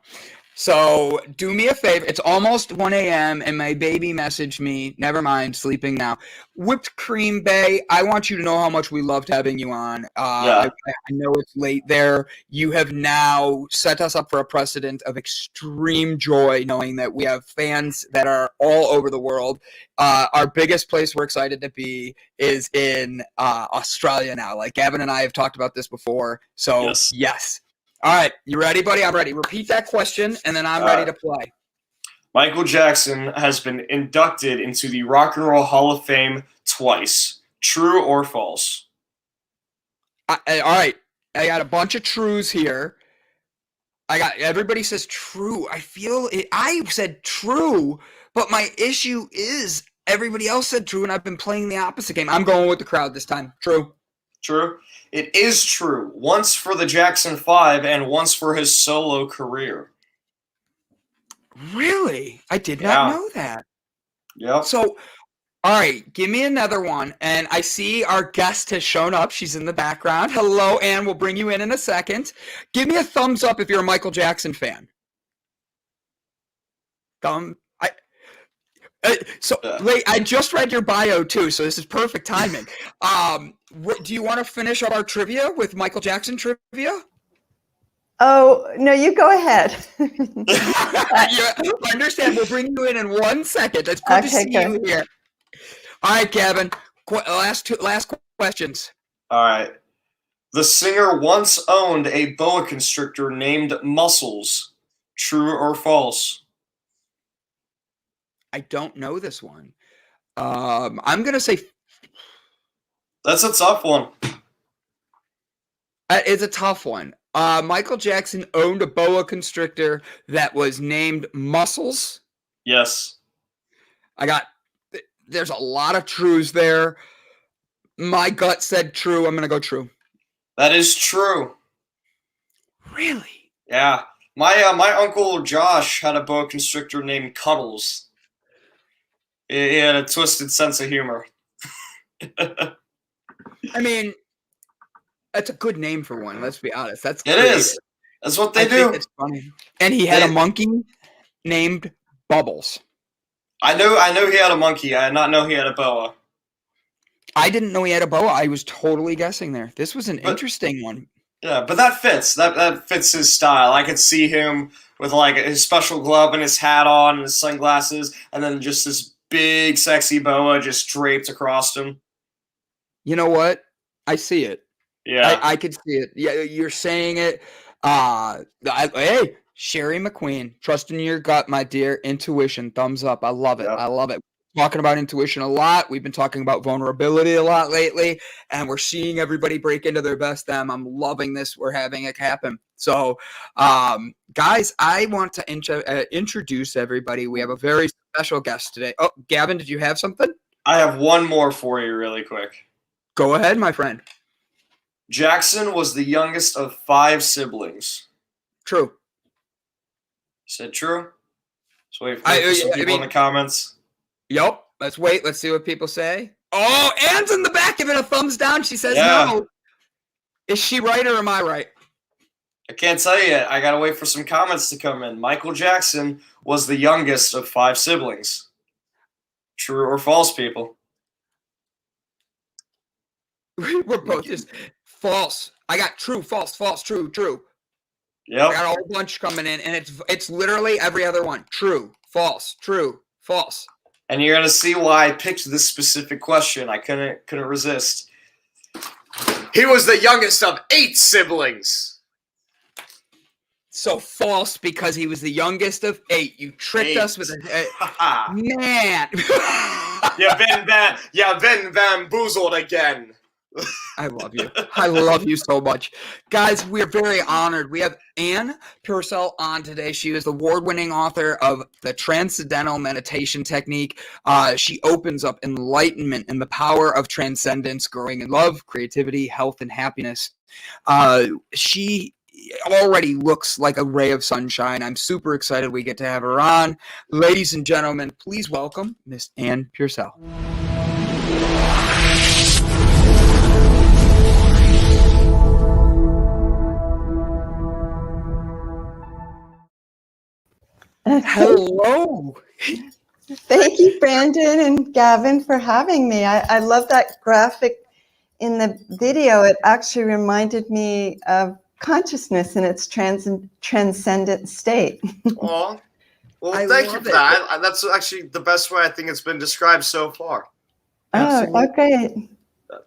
So do me a favor. It's almost 1 a.m. and my baby messaged me. Never mind, sleeping now. Whipped Cream Bay, I want you to know how much we loved having you on. I know it's late there. You have now set us up for a precedent of extreme joy knowing that we have fans that are all over the world. Our biggest place we're excited to be is in Australia now. Like Gavin and I have talked about this before. So yes. All right, you ready, buddy? I'm ready. Repeat that question, and then I'm ready to play. Michael Jackson has been inducted into the Rock and Roll Hall of Fame twice. True or false? All right, I got a bunch of trues here. Everybody says true. I said true, but my issue is everybody else said true, and I've been playing the opposite game. I'm going with the crowd this time. True. True. It is true. Once for the Jackson 5 and once for his solo career. Really? I did not know that. Yep. So, all right, give me another one. And I see our guest has shown up. She's in the background. Hello, Ann. We'll bring you in a second. Give me a thumbs up if you're a Michael Jackson fan. Wait, I just read your bio too, so this is perfect timing. Do you want to finish up our trivia with Michael Jackson trivia? Oh, no, you go ahead. I understand. We'll bring you in 1 second. It's good to see you here. All right, Gavin. Last questions. All right. The singer once owned a boa constrictor named Muscles. True or false? I don't know this one. I'm going to say... That's a tough one. It's a tough one. Michael Jackson owned a boa constrictor that was named Muscles. Yes. There's a lot of truths there. My gut said true. I'm going to go true. That is true. Really? Yeah. My uncle Josh had a boa constrictor named Cuddles. He had a twisted sense of humor. I mean, that's a good name for one. Let's be honest. That's It creative. is. That's what they I think do. it's funny. And he had a monkey named Bubbles. I know he had a monkey. I did not know he had a boa. I didn't know he had a boa. I was totally guessing there. This was an interesting one. Yeah, but that fits. That fits his style. I could see him with like his special glove and his hat on and his sunglasses, and then just this big, sexy boa just draped across him. You know what? I see it. Yeah, I could see it. Yeah, you're saying it. Hey, Sherry McQueen, trust in your gut, my dear. Intuition, thumbs up. I love it. Yep. I love it. Talking about intuition a lot. We've been talking about vulnerability a lot lately, and we're seeing everybody break into their best them. I'm loving this. We're having it happen. So, guys, I want to introduce everybody. We have a very special guest today. Oh, Gavin, did you have something? I have one more for you really quick. Go ahead, my friend. Jackson was the youngest of 5 siblings. True. Said true? So wait for some people in the comments. Yep. Let's wait. Let's see what people say. Oh, Anne's in the back giving a thumbs down. She says no. Is she right or am I right? I can't tell you yet. I gotta wait for some comments to come in. Michael Jackson was the youngest of 5 siblings. True or false, people? We're both just false. I got true, false, false, true, true. Yep. I got a whole bunch coming in, and it's literally every other one. True, false, true, false. And you're gonna see why I picked this specific question. I couldn't resist. He was the youngest of 8 siblings. So false because he was the youngest of 8. You tricked us with a man. You've been bamboozled again. I love you. I love you so much. Guys, we're very honored. We have Anne Purcell on today. She is the award-winning author of The Transcendental Meditation Technique. She opens up enlightenment and the power of transcendence, growing in love, creativity, health, and happiness. She already looks like a ray of sunshine. I'm super excited we get to have her on. Ladies and gentlemen, please welcome Miss Anne Purcell. Hello. Thank you, Brandon and Gavin, for having me. I love that graphic in the video. It actually reminded me of consciousness in its transcendent state. Aw. Well, thank you for that. That's actually the best way I think it's been described so far. Oh, okay.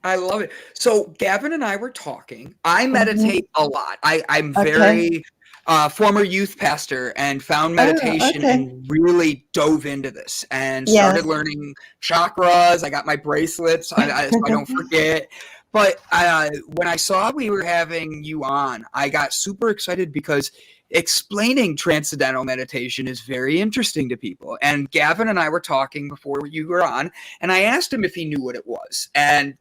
I love it. So Gavin and I were talking. I meditate a lot. I'm very former youth pastor and found meditation and really dove into this and started learning chakras. I got my bracelets so I don't forget. But when I saw we were having you on, I got super excited because explaining transcendental meditation is very interesting to people. And Gavin and I were talking before you were on, and I asked him if he knew what it was. And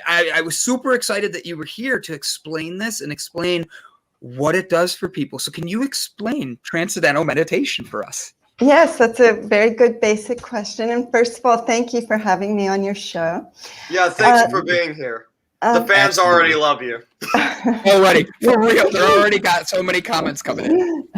I was super excited that you were here to explain this and explain what it does for people. So can you explain transcendental meditation for us? Yes, that's a very good basic question. And first of all, thank you for having me on your show. Yeah, thanks for being here. The fans already love you. Already, for real. They already got so many comments coming in.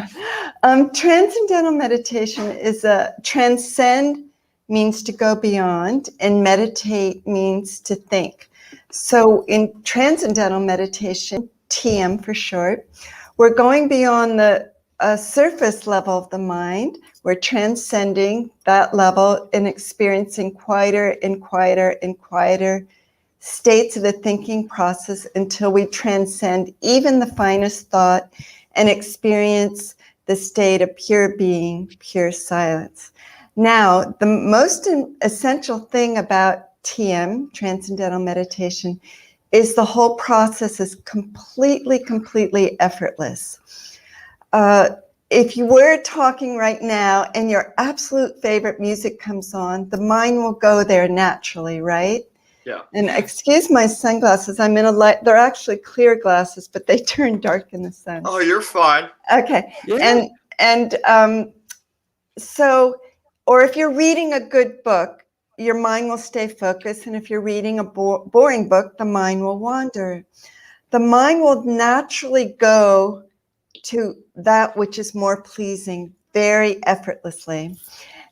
Transcendental meditation is transcend means to go beyond, and meditate means to think. So in transcendental meditation, TM for short, we're going beyond the surface level of the mind. We're transcending that level and experiencing quieter and quieter and quieter states of the thinking process until we transcend even the finest thought and experience the state of pure being, pure silence. Now, the most essential thing about TM, Transcendental Meditation, is the whole process is completely effortless. if you were talking right now and your absolute favorite music comes on, the mind will go there naturally, right? Yeah. And excuse my sunglasses. I'm in a light. They're actually clear glasses, but they turn dark in the sun. Oh, you're fine. Okay. Yeah. So, or if you're reading a good book, your mind will stay focused. And if you're reading a boring book, the mind will wander. The mind will naturally go to that which is more pleasing very effortlessly.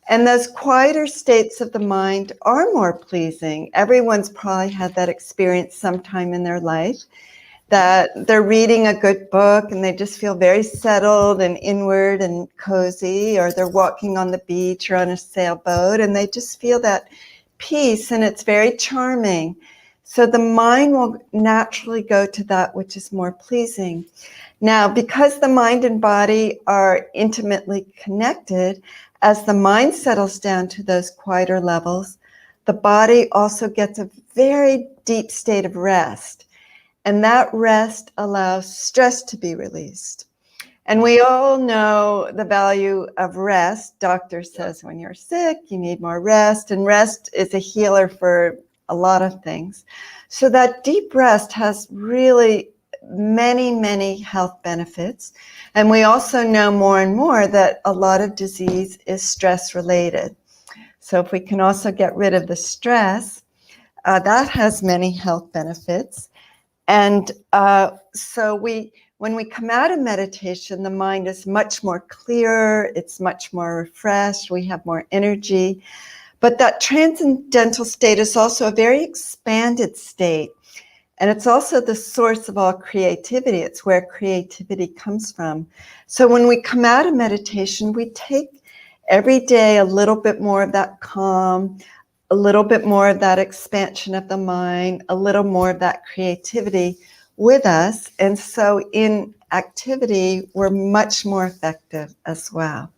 And those quieter states of the mind are more pleasing. Everyone's probably had that experience sometime in their life, that they're reading a good book and they just feel very settled and inward and cozy, or they're walking on the beach or on a sailboat and they just feel that peace, and it's very charming. So the mind will naturally go to that which is more pleasing. Now, because the mind and body are intimately connected, as the mind settles down to those quieter levels, the body also gets a very deep state of rest. And that rest allows stress to be released. And we all know the value of rest. Doctor says when you're sick, you need more rest. And rest is a healer for a lot of things. So that deep rest has really many, many health benefits. And we also know more and more that a lot of disease is stress related. So if we can also get rid of the stress, that has many health benefits. And so when we come out of meditation, the mind is much more clear, it's much more refreshed, we have more energy. But that transcendental state is also a very expanded state. And it's also the source of all creativity. It's where creativity comes from. So when we come out of meditation, we take every day a little bit more of that calm, a little bit more of that expansion of the mind, a little more of that creativity with us. And so in activity, we're much more effective as well.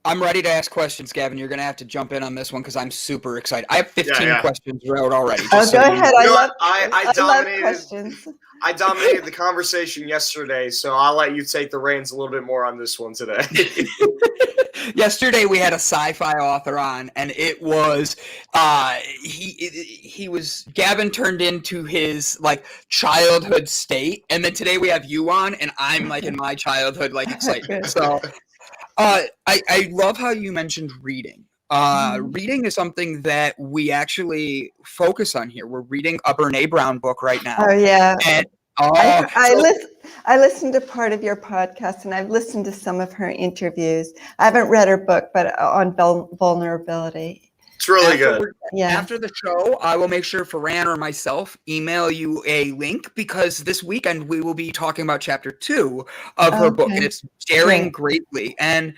I'm ready to ask questions, Gavin. You're going to have to jump in on this one because I'm super excited. I have 15 Yeah. questions wrote already. Oh, go ahead. You know I what? love questions. I dominated the conversation yesterday, so I'll let you take the reins a little bit more on this one today. Yesterday we had a sci-fi author on, and it was Gavin turned into his like childhood state, and then today we have you on, and I'm like in my childhood like excitement. So I love how you mentioned reading. Reading is something that we actually focus on here. We're reading a Brene Brown book right now. Oh, yeah. And, I listened to part of your podcast, and I've listened to some of her interviews. I haven't read her book, but on vulnerability. It's really good. Yeah. After the show, I will make sure Ferran or myself email you a link, because this weekend we will be talking about chapter 2 of her book, and it's Daring Greatly. And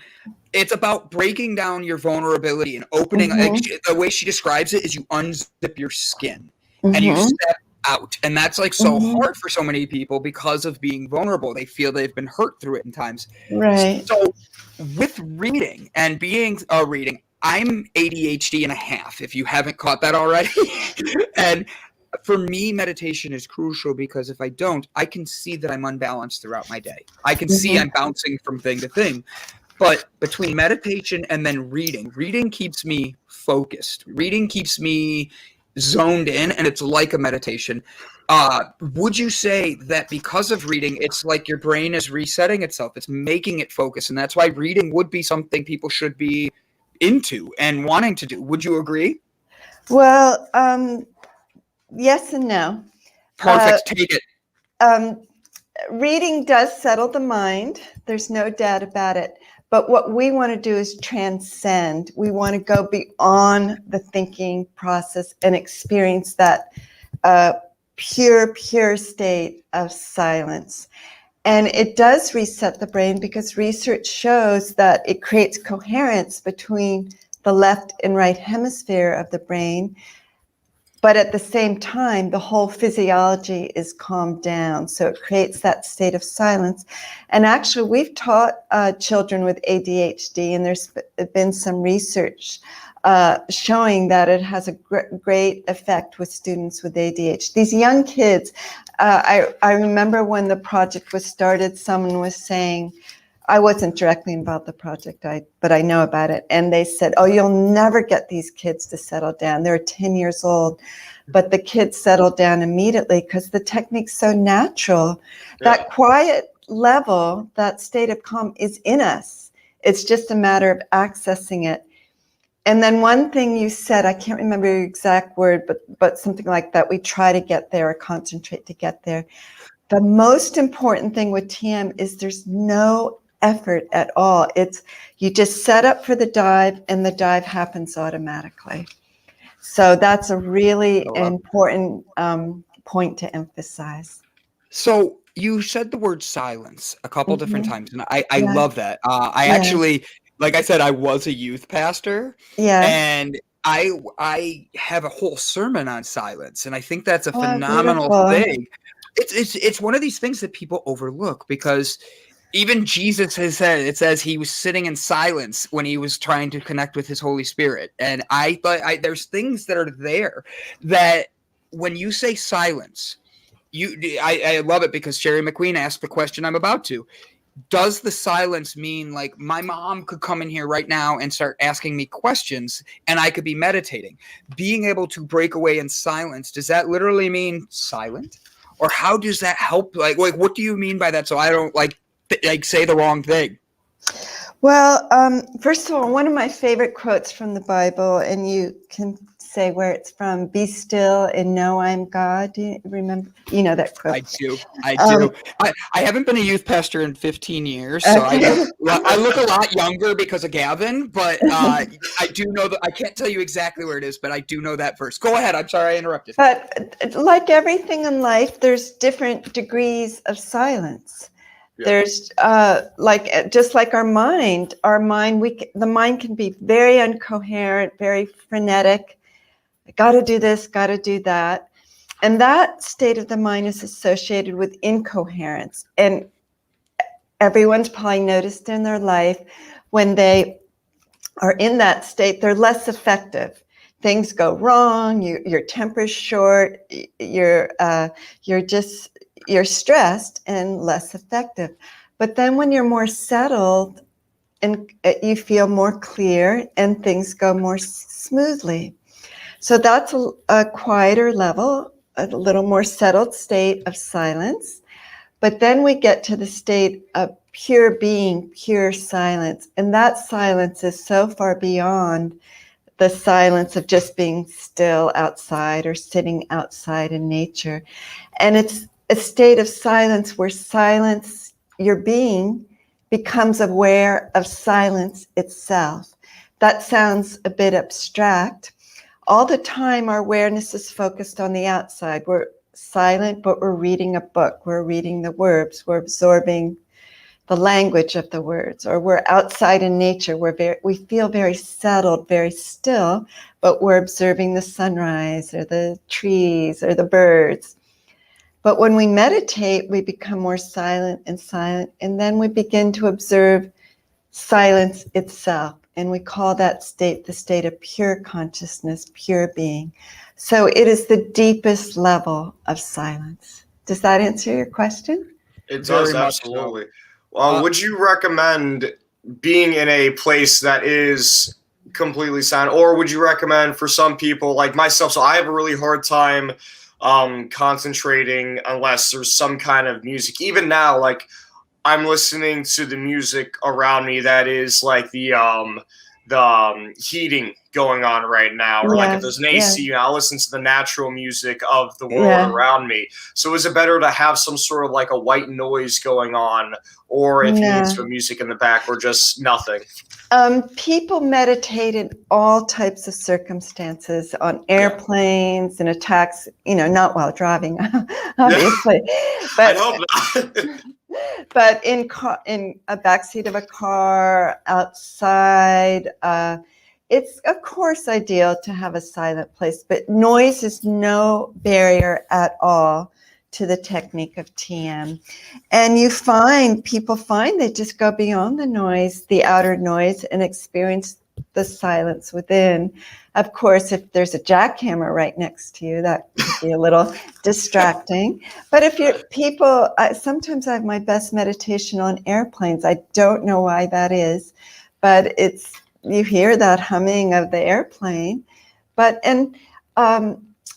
it's about breaking down your vulnerability and opening. The way she describes it is you unzip your skin and you step out. And that's like so hard for so many people because of being vulnerable. They feel they've been hurt through it in times. Right. So with reading and being reading, I'm ADHD and a half, if you haven't caught that already. And for me, meditation is crucial because if I don't, I can see that I'm unbalanced throughout my day. I can see I'm bouncing from thing to thing. But between meditation and then reading keeps me focused. Reading keeps me zoned in, and it's like a meditation. Would you say that because of reading, it's like your brain is resetting itself? It's making it focus, and that's why reading would be something people should be into and wanting to do. Would you agree? Well, yes and no. Perfect. Take it. Reading does settle the mind. There's no doubt about it. But what we want to do is transcend. We want to go beyond the thinking process and experience that pure state of silence. And it does reset the brain because research shows that it creates coherence between the left and right hemisphere of the brain. But at the same time, the whole physiology is calmed down. So it creates that state of silence. And actually, we've taught children with ADHD, and there's been some research showing that it has a great effect with students with ADHD. These young kids, I remember when the project was started, someone was saying, I wasn't directly involved in the project, but I know about it. And they said, oh, you'll never get these kids to settle down. They're 10 years old. But the kids settled down immediately because the technique's so natural. Yeah. That quiet level, that state of calm is in us. It's just a matter of accessing it. And then one thing you said, I can't remember your exact word, but something like that, we try to get there or concentrate to get there. The most important thing with TM is there's no effort at all. It's you just set up for the dive and the dive happens automatically. So that's a really important point to emphasize. So you said the word silence a couple different times, and I Yeah. love that. I actually, like I said, I was a youth pastor, and I have a whole sermon on silence, and I think that's a phenomenal thing. It's one of these things that people overlook because even Jesus has said, it says he was sitting in silence when he was trying to connect with his Holy Spirit. And I thought there's things that are there that when you say silence, I love it because Sherry McQueen asked the question I'm about to. Does the silence mean like my mom could come in here right now and start asking me questions and I could be meditating? Being able to break away in silence, does that literally mean silent? Or how does that help? Like what do you mean by that? So I don't like say the wrong thing. Well, first of all, one of my favorite quotes from the Bible, and you can say where it's from, be still and know I'm God. Do you remember? You know that quote. I do. I haven't been a youth pastor in 15 years, so I look a lot younger because of Gavin, but I do know that I can't tell you exactly where it is, but I do know that verse. Go ahead. I'm sorry I interrupted. But like everything in life, there's different degrees of silence. Yeah. There's just like our mind, the mind can be very incoherent, very frenetic. Got to do this, got to do that. And that state of the mind is associated with incoherence. And everyone's probably noticed in their life when they are in that state, they're less effective. Things go wrong, your temper's short, you're stressed and less effective. But then when you're more settled and you feel more clear and things go more smoothly. So that's a quieter level, a little more settled state of silence. But then we get to the state of pure being, pure silence. And that silence is so far beyond the silence of just being still outside or sitting outside in nature. And it's a state of silence where silence, your being, becomes aware of silence itself. That sounds a bit abstract. All the time, our awareness is focused on the outside. We're silent, but we're reading a book. We're reading the words. We're absorbing the language of the words. Or we're outside in nature. We feel very settled, very still, but we're observing the sunrise or the trees or the birds. But when we meditate, we become more silent, and then we begin to observe silence itself. And we call that state the state of pure consciousness, pure being. So it is the deepest level of silence. Does that answer your question? It does, absolutely. Would you recommend being in a place that is completely silent? Or would you recommend for some people like myself, so I have a really hard time concentrating unless there's some kind of music. Even now, like I'm listening to the music around me that is like the heating going on right now, or like if there's an AC, I'll listen to the natural music of the world around me. So is it better to have some sort of like a white noise going on, or if you need some music in the back, or just nothing? People meditate in all types of circumstances, on airplanes, in a taxi, not while driving, obviously. But, I hope not. But in a backseat of a car, outside, it's of course ideal to have a silent place, but noise is no barrier at all to the technique of TM. And people find they just go beyond the noise, the outer noise, and experience the silence within. Of course, if there's a jackhammer right next to you, that could be a little distracting. But if you're people, sometimes I have my best meditation on airplanes. I don't know why that is, but you hear that humming of the airplane.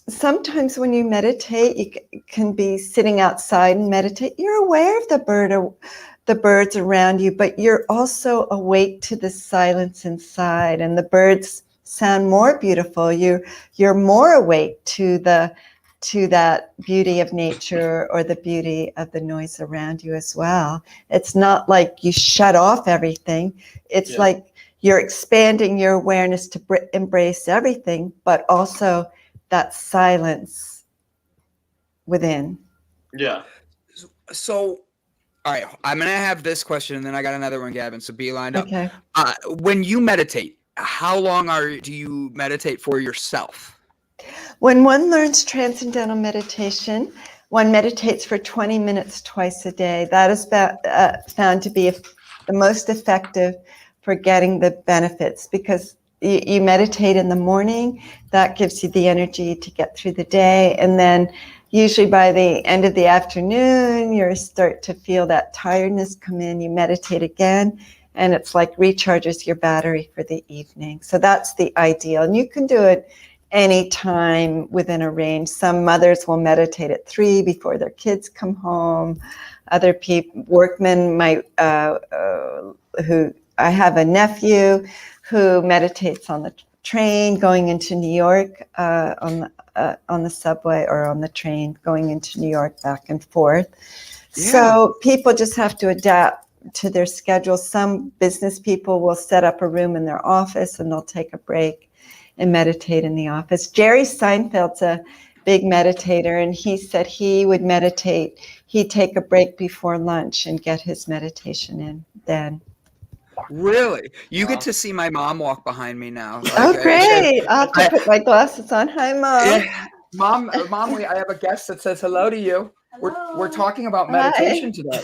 Sometimes when you meditate, you can be sitting outside and meditate. You're aware of the birds around you, but you're also awake to the silence inside, and the birds sound more beautiful. You're more awake to that beauty of nature or the beauty of the noise around you as well. It's not like you shut off everything. It's like you're expanding your awareness to embrace everything, but also that silence within. Yeah. So, all right, I'm going to have this question, and then I got another one, Gavin, so be lined up. Okay. When you meditate, how long do you meditate for yourself? When one learns Transcendental Meditation, one meditates for 20 minutes twice a day. That is found to be the most effective for getting the benefits, because you meditate in the morning. That gives you the energy to get through the day. And then usually by the end of the afternoon, you start to feel that tiredness come in. You meditate again, and it's like recharges your battery for the evening. So that's the ideal. And you can do it anytime within a range. Some mothers will meditate at 3 before their kids come home. Other people, workmen might, I have a nephew who meditates on the train going into New York, on the subway or on the train going into New York back and forth. Yeah. So people just have to adapt to their schedule. Some business people will set up a room in their office and they'll take a break and meditate in the office. Jerry Seinfeld's a big meditator, and he said he would meditate. He'd take a break before lunch and get his meditation in then. Really? You get to see my mom walk behind me now. Great. I'll have to put my glasses on. Hi, Mom. Yeah. Mom, I have a guest that says hello to you. We're talking about meditation today.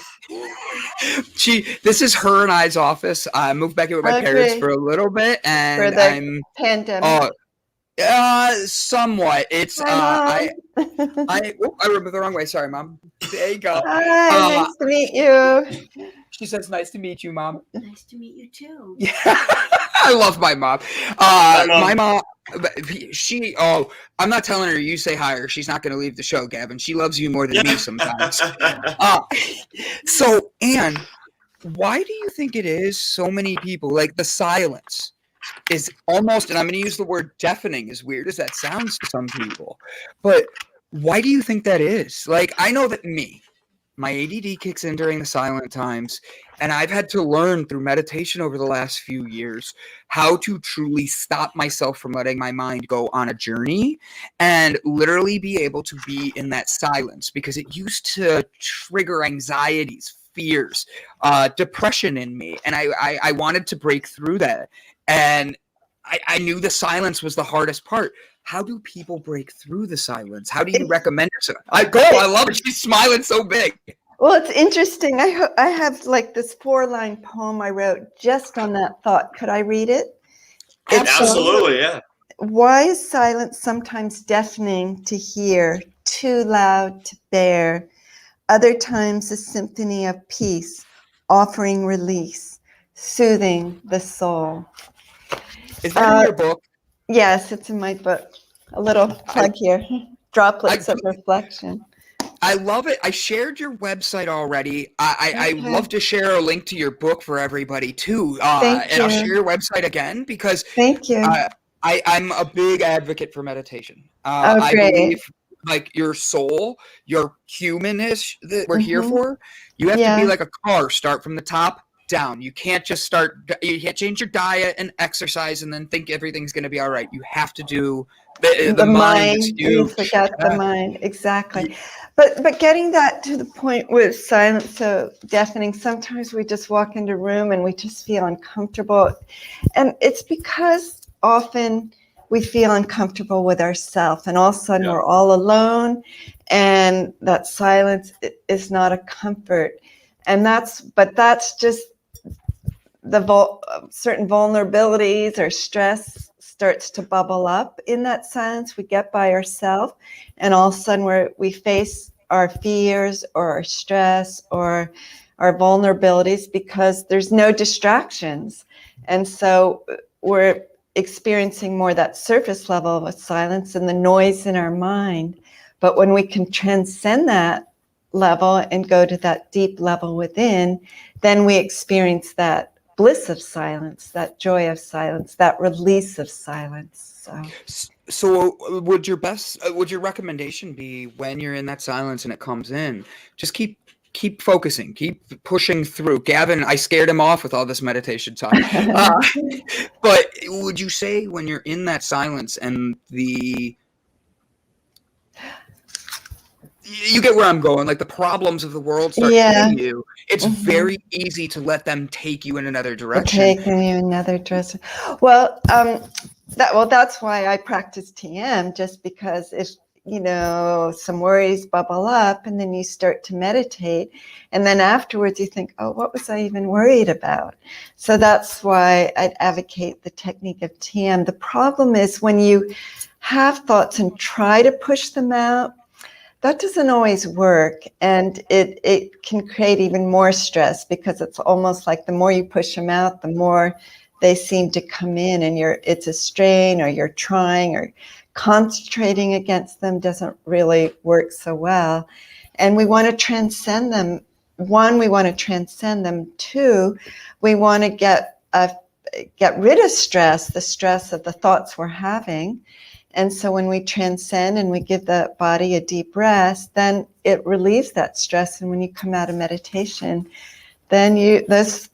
This is her and I's office. I moved back in with my parents for a little bit, and for the pandemic. Somewhat. It's I remember the wrong way. Sorry, Mom. There you go. Hi, nice to meet you. She says, "Nice to meet you, Mom." Nice to meet you too. Yeah, I love my mom. My mom, I'm not telling her you say hi, or she's not going to leave the show, Gavin. She loves you more than me sometimes. So, Anne, why do you think it is so many people, like the silence is almost, and I'm going to use the word deafening, as weird as that sounds to some people, but why do you think that is? Like, I know that my ADD kicks in during the silent times, and I've had to learn through meditation over the last few years how to truly stop myself from letting my mind go on a journey and literally be able to be in that silence, because it used to trigger anxieties, fears, depression in me. And I wanted to break through that. And I knew the silence was the hardest part. How do people break through the silence? How do you recommend it? I love it. She's smiling so big. Well, it's interesting. I have like this 4-line poem I wrote just on that thought. Could I read it? Absolutely, yeah. Why is silence sometimes deafening to hear, too loud to bear? Other times a symphony of peace, offering release, soothing the soul. Is that in your book? Yes, it's in my book. A little plug here. Droplets of Reflection. I love it. I shared your website already. I love to share a link to your book for everybody too. Thank you. I'll share your website again because thank you. I'm a big advocate for meditation. Great. I believe like your soul, your humanness that we're here for, you have to be like a car, start from the top down. You can't just you can't change your diet and exercise and then think everything's going to be all right. You have to do the mind. You forget the mind. Exactly. But getting that to the point with silence so deafening, sometimes we just walk into a room and we just feel uncomfortable. And it's because often we feel uncomfortable with ourselves, and all of a sudden we're all alone, and that silence is not a comfort. And that's just certain vulnerabilities or stress starts to bubble up in that silence. We get by ourselves, and all of a sudden we face our fears or our stress or our vulnerabilities because there's no distractions. And so we're experiencing more that surface level of silence and the noise in our mind. But when we can transcend that level and go to that deep level within, then we experience that bliss of silence, that joy of silence, that release of silence. So would your recommendation be when you're in that silence and it comes in, just keep focusing, keep pushing through? Gavin, I scared him off with all this meditation talk. But would you say when you're in that silence and you get where I'm going, like the problems of the world start hitting you, it's very easy to let them take you in another direction. Taking you another direction. Well, that's why I practice TM, just because if, some worries bubble up and then you start to meditate and then afterwards you think, oh, what was I even worried about? So that's why I'd advocate the technique of TM. The problem is when you have thoughts and try to push them out, that doesn't always work, and it can create even more stress because it's almost like the more you push them out, the more they seem to come in, and it's a strain, or you're trying or concentrating against them doesn't really work so well. And we want to transcend them. One, we want to transcend them. Two, we want to get rid of stress, the stress of the thoughts we're having. And so when we transcend and we give the body a deep rest, then it relieves that stress. And when you come out of meditation, then that's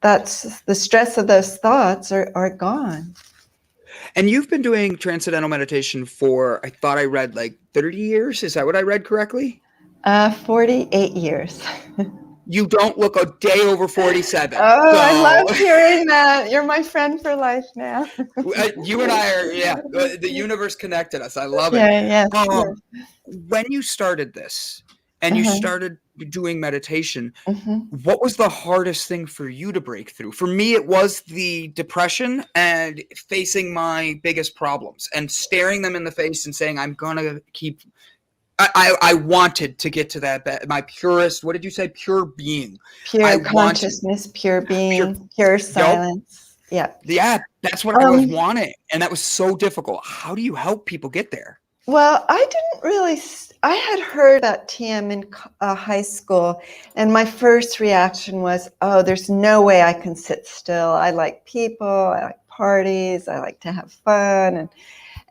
the stress of those thoughts are gone. And you've been doing transcendental meditation for, I thought I read like 30 years. Is that what I read correctly? 48 years. You don't look a day over 47. Oh, so. I love hearing that. You're my friend for life now. You and I are, the universe connected us. I love it. Yeah. When you started this and you started doing meditation, what was the hardest thing for you to break through? For me, it was the depression and facing my biggest problems and staring them in the face and saying, I'm going to keep... I wanted to get to that, my purest, what did you say? Pure being. Pure consciousness, pure being, pure silence. Yep. Yeah, that's what I was wanting. And that was so difficult. How do you help people get there? Well, I had heard about TM in high school. And my first reaction was, oh, there's no way I can sit still. I like people, I like parties, I like to have fun.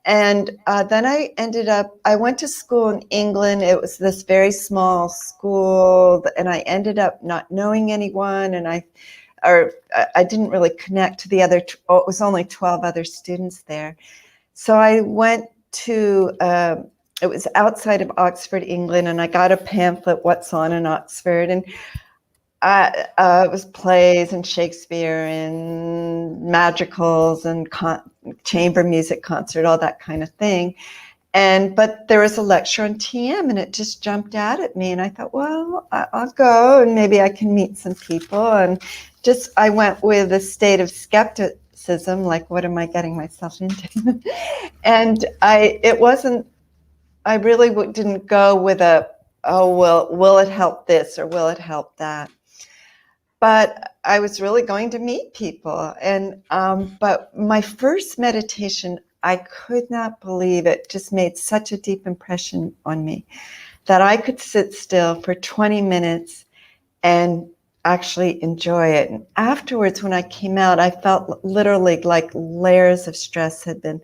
And then I went to school in England. It was this very small school, and I ended up not knowing anyone, and I didn't really connect to the other, it was only 12 other students there. So I went to, it was outside of Oxford, England, and I got a pamphlet, What's On in Oxford, and it was plays and Shakespeare and magicals and chamber music concert, all that kind of thing. But there was a lecture on TM and it just jumped out at me. And I thought, well, I'll go and maybe I can meet some people. And I went with a state of skepticism, like, what am I getting myself into? And I really didn't go with will it help this or will it help that? But I was really going to meet people. And but my first meditation, I could not believe it, just made such a deep impression on me that I could sit still for 20 minutes and actually enjoy it. And afterwards, when I came out, I felt literally like layers of stress had been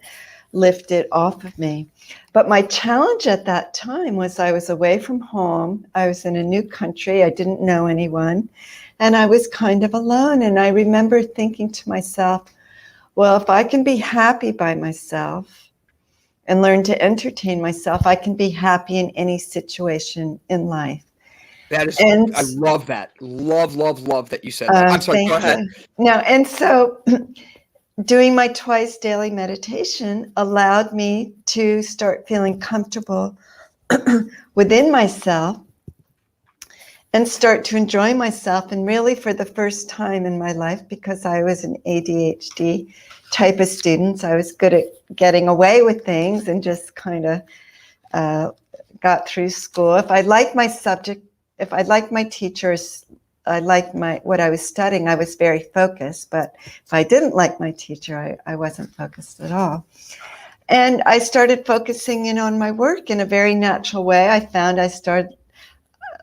lifted off of me. But my challenge at that time was I was away from home. I was in a new country. I didn't know anyone. And I was kind of alone. And I remember thinking to myself, well, if I can be happy by myself and learn to entertain myself, I can be happy in any situation in life. That is, I love that. Love that you said that. I'm sorry, go ahead. No, and so doing my twice daily meditation allowed me to start feeling comfortable within myself and start to enjoy myself. And really for the first time in my life, because I was an ADHD type of student, I was good at getting away with things and just kind of got through school. If I liked my subject, if I liked my teachers, I liked what I was studying, I was very focused. But if I didn't like my teacher, I wasn't focused at all. And I started focusing in on my work in a very natural way. I found I started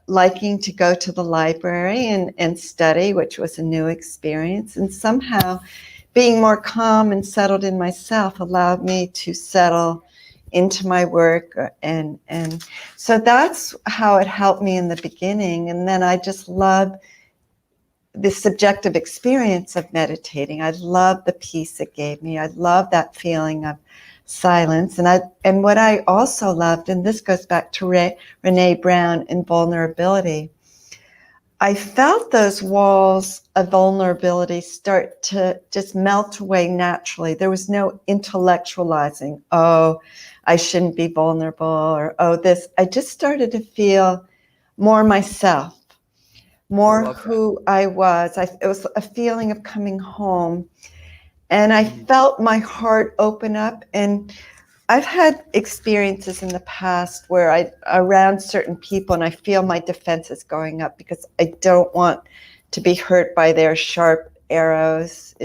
liking to go to the library and study, which was a new experience. And somehow being more calm and settled in myself allowed me to settle into my work. And so that's how it helped me in the beginning. And then I just love the subjective experience of meditating. I love the peace it gave me. I love that feeling of silence. And what I also loved, and this goes back to Renee Brown and vulnerability, I felt those walls of vulnerability start to just melt away naturally. There was no intellectualizing, oh, I shouldn't be vulnerable, or oh, this. I just started to feel more myself, more who I was. It was a feeling of coming home. And I felt my heart open up. And I've had experiences in the past where I'm around certain people and I feel my defenses going up because I don't want to be hurt by their sharp arrows.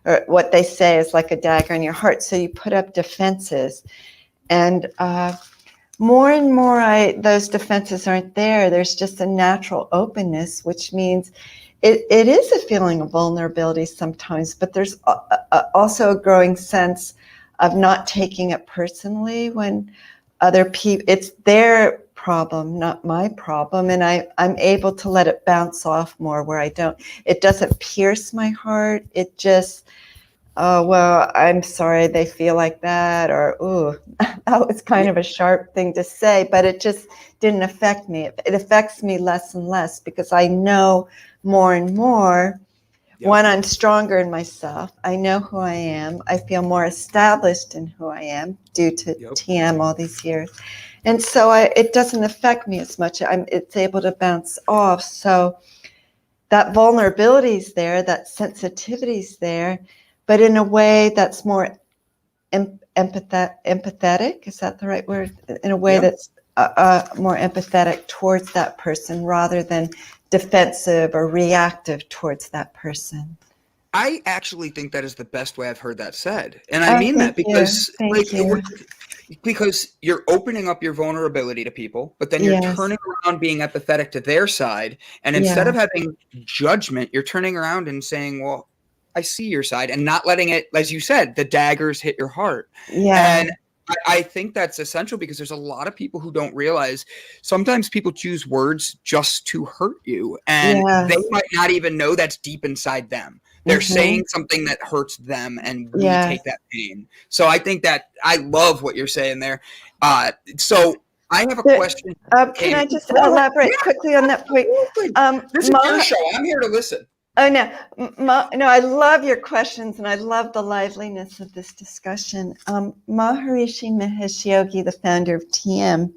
Or what they say is like a dagger in your heart. So you put up defenses. And more and more, those defenses aren't there. There's just a natural openness, which means it is a feeling of vulnerability sometimes, but there's also a growing sense of not taking it personally when other people, it's their problem, not my problem. And I'm able to let it bounce off more where it doesn't pierce my heart. It just, oh, well, I'm sorry they feel like that, or, ooh, that was kind of a sharp thing to say, but it just didn't affect me. It affects me less and less because I know more and more. Yep. When I'm stronger in myself, I know who I am. I feel more established in who I am due to TM all these years. And so it doesn't affect me as much. It's able to bounce off. So that vulnerability is there, that sensitivity is there, but in a way that's more empathetic. Is that the right word? In a way that's more empathetic towards that person rather than defensive or reactive towards that person. I actually think that is the best way I've heard that said. And I mean that because because you're opening up your vulnerability to people, but then you're turning around being empathetic to their side. And instead of having judgment, you're turning around and saying, well, I see your side, and not letting it, as you said, the daggers hit your heart. Yeah. And I think that's essential because there's a lot of people who don't realize sometimes people choose words just to hurt you, and they might not even know that's deep inside them. They're saying something that hurts them, and we take that pain. So I think that I love what you're saying there. So I have a question. Can I just elaborate quickly on that point? This is your show. I'm here to listen. Oh, no, I love your questions, and I love the liveliness of this discussion. Maharishi Mahesh Yogi, the founder of TM,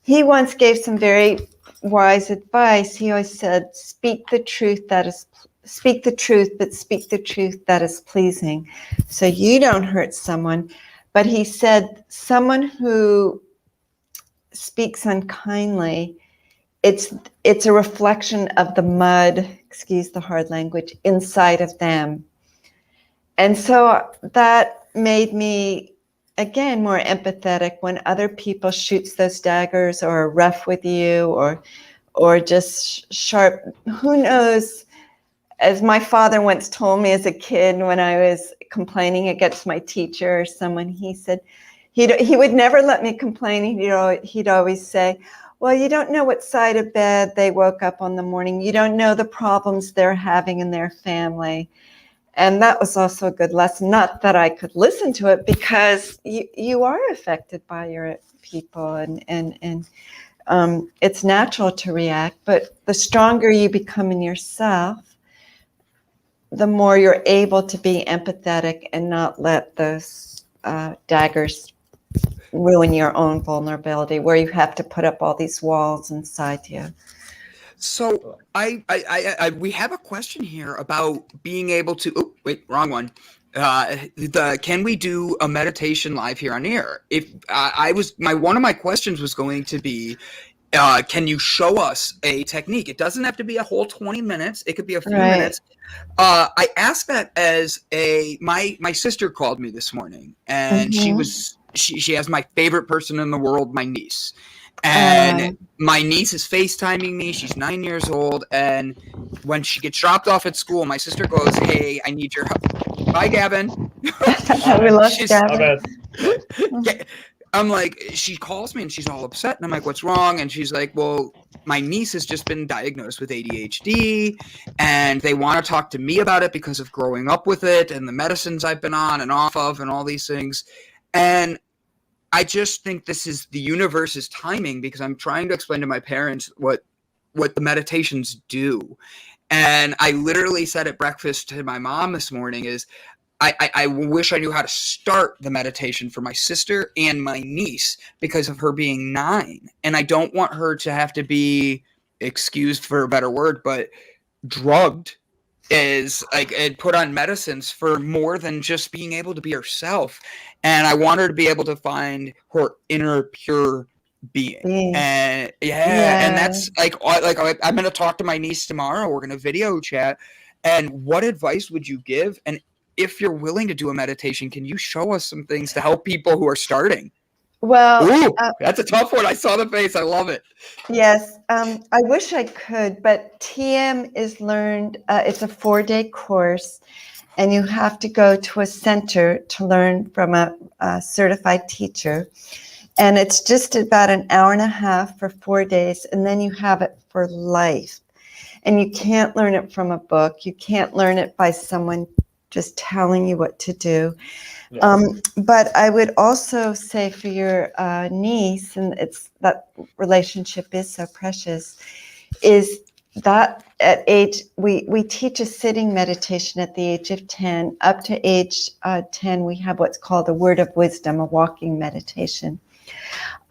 he once gave some very wise advice. He always said, speak the truth, but speak the truth that is pleasing. So you don't hurt someone. But he said, someone who speaks unkindly, it's a reflection of the mud, excuse the hard language, inside of them. And so that made me, again, more empathetic when other people shoots those daggers or are rough with you or just sharp. Who knows? As my father once told me as a kid when I was complaining against my teacher or someone, he said he would never let me complain. He'd always say, well, you don't know what side of bed they woke up on the morning. You don't know the problems they're having in their family. And that was also a good lesson. Not that I could listen to it because you are affected by your people and it's natural to react. But the stronger you become in yourself, the more you're able to be empathetic and not let those daggers ruin your own vulnerability where you have to put up all these walls inside you. So we have a question here about being able to. Oh, wait, wrong one. Can we do a meditation live here on air? If one of my questions was going to be, can you show us a technique? It doesn't have to be a whole 20 minutes. It could be a few Right. minutes. I asked that as my sister called me this morning, and she has my favorite person in the world, my niece. And my niece is FaceTiming me. She's 9 years old. And when she gets dropped off at school, my sister goes, "Hey, I need your help." Bye, Gavin. We lost Gavin. I'm like, she calls me and she's all upset. And I'm like, "What's wrong?" And she's like, "Well, my niece has just been diagnosed with ADHD. And they want to talk to me about it because of growing up with it and the medicines I've been on and off of and all these things." And I just think this is the universe's timing, because I'm trying to explain to my parents what the meditations do. And I literally said at breakfast to my mom this morning is, I wish I knew how to start the meditation for my sister and my niece because of her being 9. And I don't want her to have to be, excused for a better word, but drugged is like, and put on medicines for more than just being able to be herself. And I want her to be able to find her inner pure being. And and that's like I'm going to talk to my niece tomorrow. We're going to video chat. And what advice would you give? And if you're willing to do a meditation, can you show us some things to help people who are starting? Well, ooh, that's a tough one. I saw the face. I love it. Yes, I wish I could, but TM is learned, it's a 4-day course, and you have to go to a center to learn from a certified teacher. And it's just about an hour and a half for 4 days, and then you have it for life. And you can't learn it from a book. You can't learn it by someone just telling you what to do. Yeah. But I would also say for your niece, and it's that relationship is so precious, is that at age, we teach a sitting meditation at the age of 10. Up to age 10, we have what's called a word of wisdom, a walking meditation.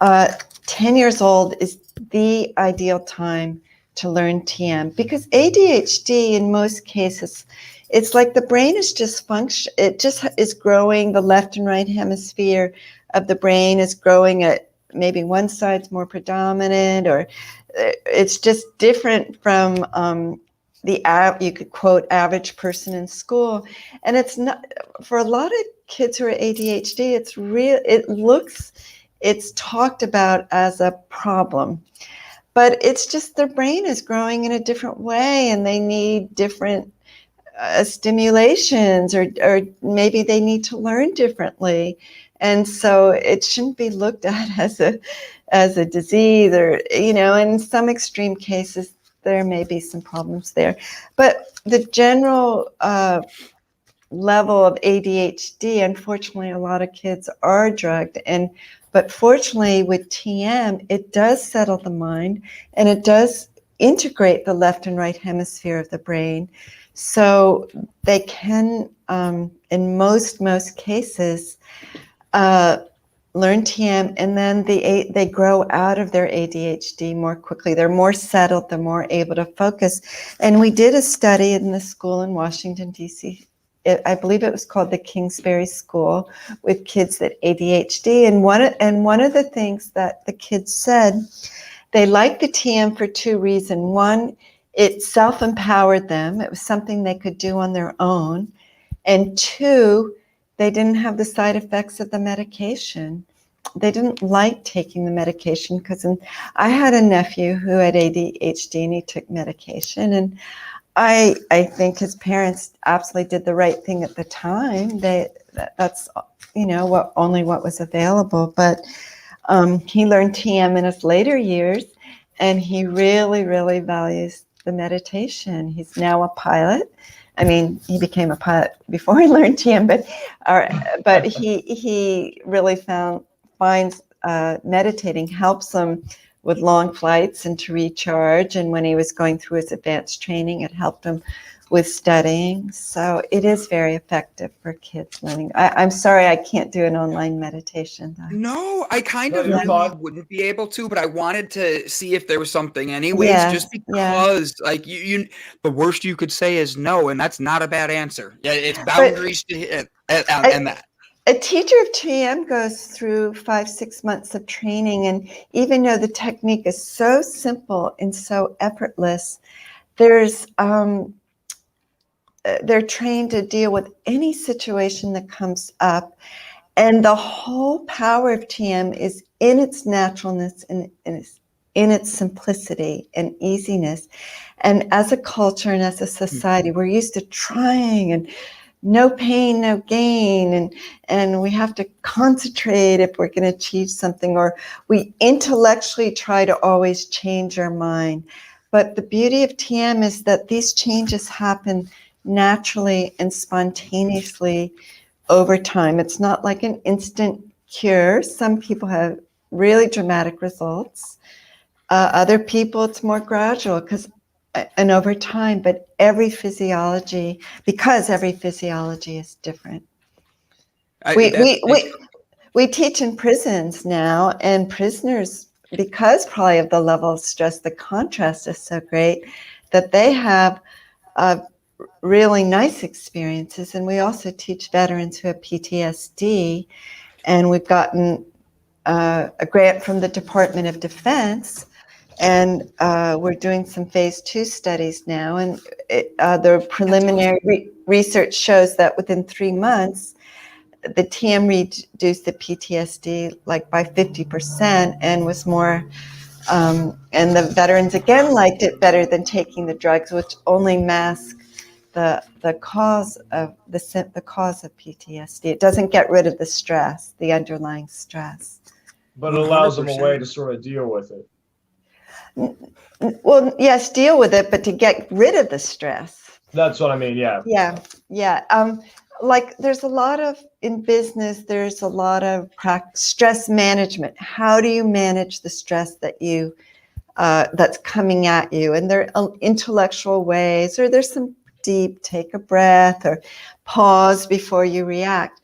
10 years old is the ideal time to learn TM, because ADHD in most cases, it's like the brain is just it just is growing. The left and right hemisphere of the brain is growing at maybe one side's more predominant, or it's just different from you could quote average person in school. And it's not, for a lot of kids who are ADHD, it's real. It's talked about as a problem, but it's just their brain is growing in a different way, and they need different stimulations, or maybe they need to learn differently. And so it shouldn't be looked at as a disease, or, in some extreme cases, there may be some problems there. But the general level of ADHD, unfortunately, a lot of kids are drugged. But fortunately with TM, it does settle the mind, and it does integrate the left and right hemisphere of the brain. So they can, in most cases, learn TM, and then they grow out of their ADHD more quickly. They're more settled, they're more able to focus. And we did a study in the school in Washington, D.C. I believe it was called the Kingsbury School, with kids with ADHD. And one of the things that the kids said, they liked the TM for 2 reasons. One, it self-empowered them. It was something they could do on their own. And 2, they didn't have the side effects of the medication. They didn't like taking the medication, because I had a nephew who had ADHD, and he took medication. And I think his parents absolutely did the right thing at the time. That's what was available. But he learned TM in his later years, and he really, really values the meditation. He's now a pilot. I mean, he became a pilot before he learned TM, but he really finds meditating helps him with long flights and to recharge. And when he was going through his advanced training, it helped him with studying. So it is very effective for kids learning. I'm sorry I can't do an online meditation though. No, I kind No, of you're really fine. wouldn't be able to, but I wanted to see if there was something anyways, Yeah, just yeah. because like you the worst you could say is no, and that's not a bad answer. Yeah, it's But boundaries to hit and that. a teacher of TM goes through 5-6 months of training, and even though the technique is so simple and so effortless, there's they're trained to deal with any situation that comes up. And the whole power of TM is in its naturalness and in its simplicity and easiness. And as a culture and as a society, we're used to trying and no pain, no gain, and we have to concentrate if we're going to achieve something, or we intellectually try to always change our mind. But the beauty of TM is that these changes happen naturally and spontaneously over time. It's not like an instant cure. Some people have really dramatic results. Other people, it's more gradual and over time, but because every physiology is different. We teach in prisons now, and prisoners, because probably of the level of stress, the contrast is so great that they have really nice experiences. And we also teach veterans who have PTSD, and we've gotten a grant from the Department of Defense, and we're doing some phase 2 studies now, and the preliminary research shows that within 3 months the TM reduced the PTSD like by 50% and was more and the veterans again liked it better than taking the drugs, which only mask the cause of the cause of PTSD. It doesn't get rid of the stress, the underlying stress. But it allows them a 100%. way to sort of deal with it. Well, yes, deal with it, but to get rid of the stress. That's what I mean, yeah. Yeah. Like there's a lot of, in business, there's a lot of stress management. How do you manage the stress that that's coming at you? And there are intellectual ways, or there's some deep, take a breath or pause before you react.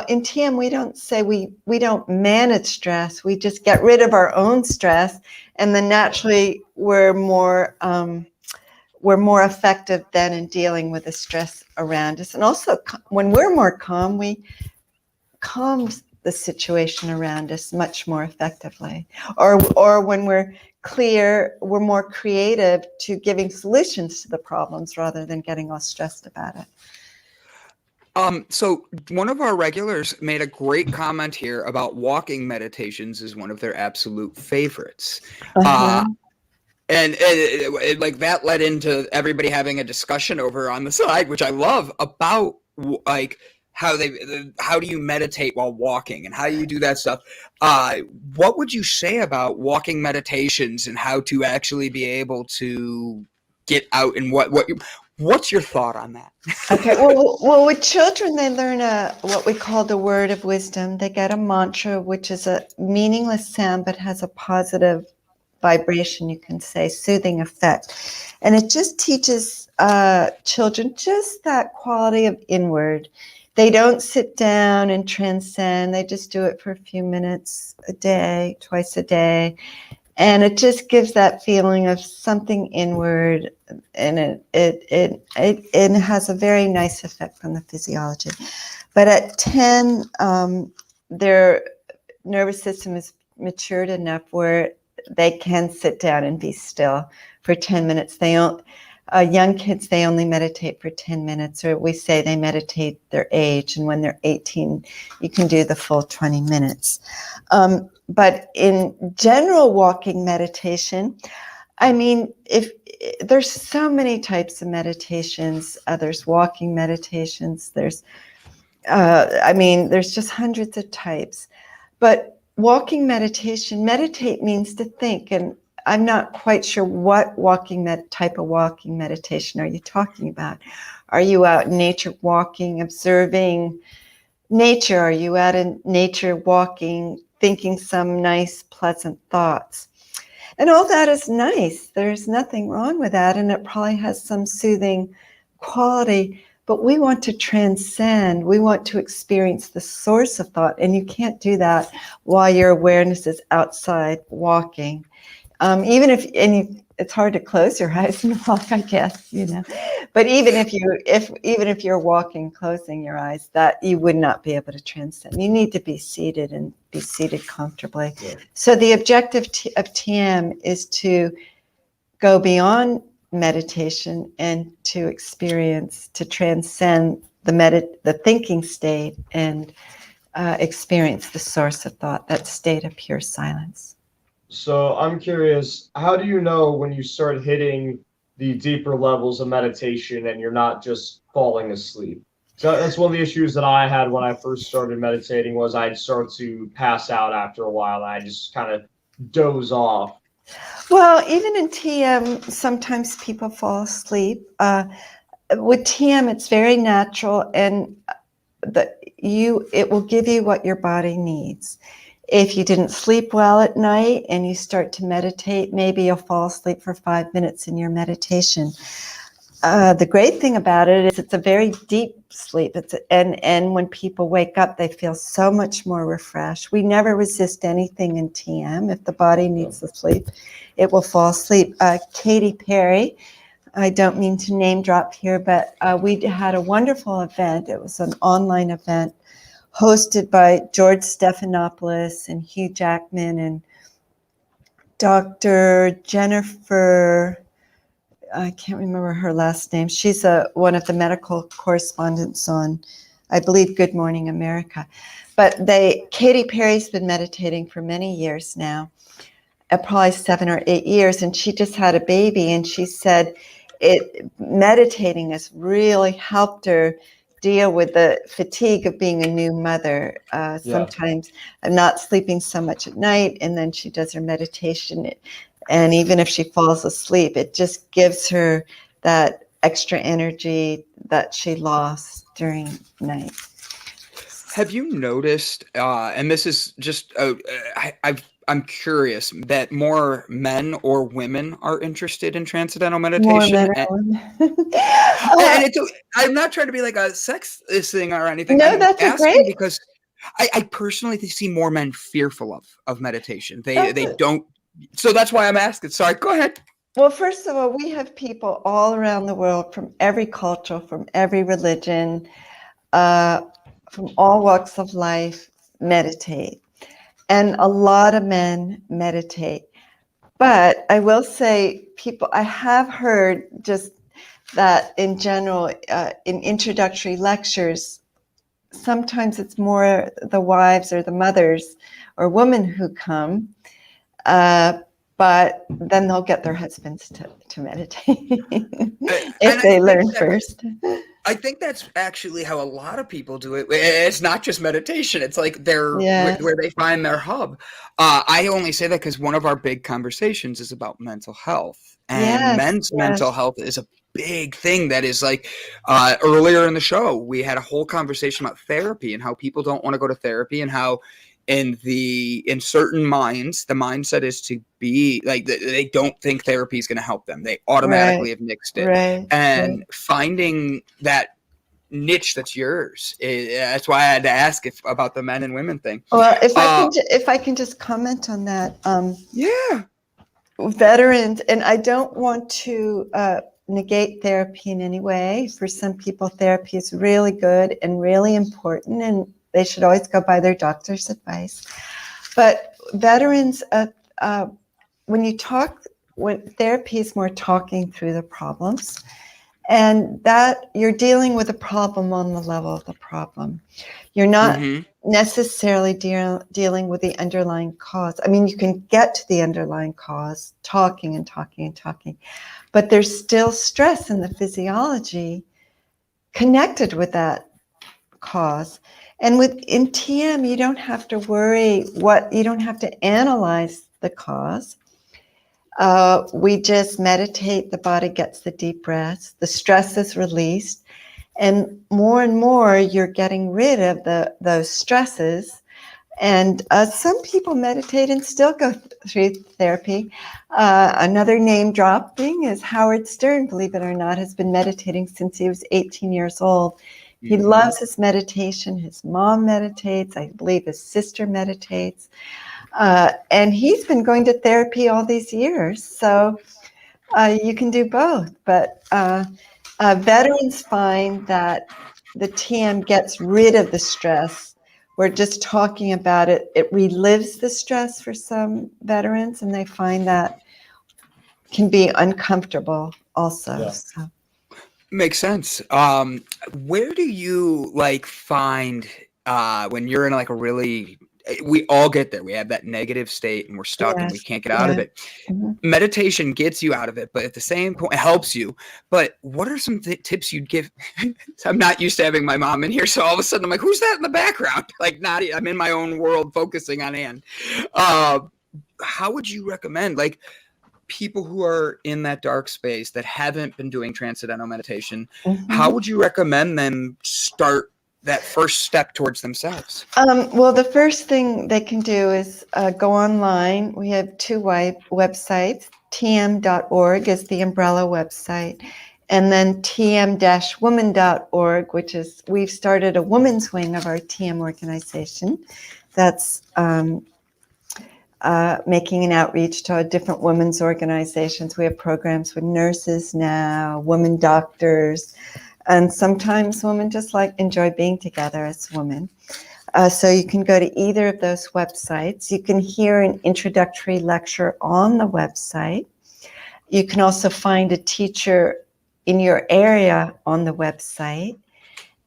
In TM, we don't say we don't manage stress. We just get rid of our own stress, and then naturally we're more effective then in dealing with the stress around us. And also, when we're more calm, we calm the situation around us much more effectively. Or when we're clear, we're more creative to giving solutions to the problems rather than getting all stressed about it. So one of our regulars made a great comment here about walking meditations is one of their absolute favorites. And like that led into everybody having a discussion over on the side, which I love, about like how do you meditate while walking and how do you do that stuff. What would you say about walking meditations and how to actually be able to get out, and what's your thought on that? Okay, well, with children, they learn what we call the word of wisdom. They get a mantra, which is a meaningless sound but has a positive vibration, you can say, soothing effect. And it just teaches children just that quality of inward. They don't sit down and transcend. They just do it for a few minutes a day, twice a day. And it just gives that feeling of something inward, and it has a very nice effect on the physiology. But at 10, their nervous system is matured enough where they can sit down and be still for 10 minutes. Young kids, they only meditate for 10 minutes, or we say they meditate their age. And when they're 18, you can do the full 20 minutes. But in general walking meditation, I mean, if there's so many types of meditations, there's walking meditations, there's just hundreds of types. But walking meditation, meditate means to think, and I'm not quite sure what type of walking meditation are you talking about. Are you out in nature walking, observing nature? Are you out in nature walking, thinking some nice, pleasant thoughts? And all that is nice. There's nothing wrong with that. And it probably has some soothing quality. But we want to transcend. We want to experience the source of thought. And you can't do that while your awareness is outside walking. Even if, it's hard to close your eyes and walk, I guess, But even if you're walking, closing your eyes, that you would not be able to transcend. You need to be seated and be seated comfortably. Yeah. So the objective of TM is to go beyond meditation and to experience, to transcend the thinking state and experience the source of thought, that state of pure silence. So I'm curious, how do you know when you start hitting the deeper levels of meditation and you're not just falling asleep? So that's one of the issues that I had when I first started meditating, was I'd start to pass out after a while. And I just kind of doze off. Well, even in TM, sometimes people fall asleep. With TM, it's very natural, and it will give you what your body needs. If you didn't sleep well at night and you start to meditate, maybe you'll fall asleep for 5 minutes in your meditation. The great thing about it is it's a very deep sleep. And when people wake up, they feel so much more refreshed. We never resist anything in TM. If the body needs to sleep, it will fall asleep. Katy Perry, I don't mean to name drop here, but we had a wonderful event. It was an online event hosted by George Stephanopoulos and Hugh Jackman and Dr. Jennifer, I can't remember her last name. She's one of the medical correspondents on, I believe, Good Morning America. But Katy Perry's been meditating for many years now, probably 7 or 8 years, and she just had a baby, and she said meditating has really helped her deal with the fatigue of being a new mother. Sometimes I'm not sleeping so much at night, and then she does her meditation, and even if she falls asleep, it just gives her that extra energy that she lost during night. Have you noticed, and this is just, I'm curious, that more men or women are interested in transcendental meditation? More men And I'm not trying to be like a sexist thing or anything. No, I'm that's asking great. because I personally see more men fearful of meditation. They don't. So that's why I'm asking. Sorry, go ahead. Well, first of all, we have people all around the world from every culture, from every religion, from all walks of life, meditate. And a lot of men meditate. But I will say, I have heard just that in general, in introductory lectures, sometimes it's more the wives or the mothers or women who come, but then they'll get their husbands to meditate if they learn first. I think that's actually how a lot of people do it. It's not just meditation. It's like where they find their hub. I only say that because one of our big conversations is about mental health, and men's mental health is a big thing. That is like earlier in the show, we had a whole conversation about therapy and how people don't want to go to therapy, and how in certain minds, the mindset is to be like, they don't think therapy is going to help them. They automatically have nixed it. And finding that niche that's yours, that's why I had to ask about the men and women thing. Well, if I can just comment on that. Veterans, and I don't want to negate therapy in any way. For some people, therapy is really good and really important, and they should always go by their doctor's advice. But veterans, when therapy is more talking through the problems, and that you're dealing with a problem on the level of the problem. You're not necessarily dealing with the underlying cause. I mean, you can get to the underlying cause, talking and talking and talking, but there's still stress in the physiology connected with that cause. And in TM, you don't have to worry you don't have to analyze the cause. We just meditate, the body gets the deep breaths, the stress is released, and more you're getting rid of those stresses, And some people meditate and still go through therapy. Another name dropping is Howard Stern, believe it or not, has been meditating since he was 18 years old. He loves his meditation. His mom meditates. I believe his sister meditates. And he's been going to therapy all these years. So you can do both. But veterans find that the TM gets rid of the stress. We're just talking about it. It relives the stress for some veterans, and they find that can be uncomfortable also. Yeah. So. Makes sense. Where do you like find when you're in like a really, we all get there. We have that negative state and we're stuck and we Yes. can't get out of it. Meditation gets you out of it, but at the same point, it helps you. But what are some tips you'd give? I'm not used to having my mom in here, so all of a sudden I'm like, who's that in the background? Like, not, I'm in my own world focusing on Anne. How would you recommend, like, people who are in that dark space that haven't been doing transcendental meditation, how would you recommend them start that first step towards themselves? Well, the first thing they can do is go online. We have two websites. tm.org is the umbrella website. And then tm-woman.org, which is, we've started a women's wing of our TM organization that's making an outreach to different women's organizations. We have programs with nurses now, women doctors, and sometimes women just like enjoy being together as women. So you can go to either of those websites. You can hear an introductory lecture on the website. You can also find a teacher in your area on the website.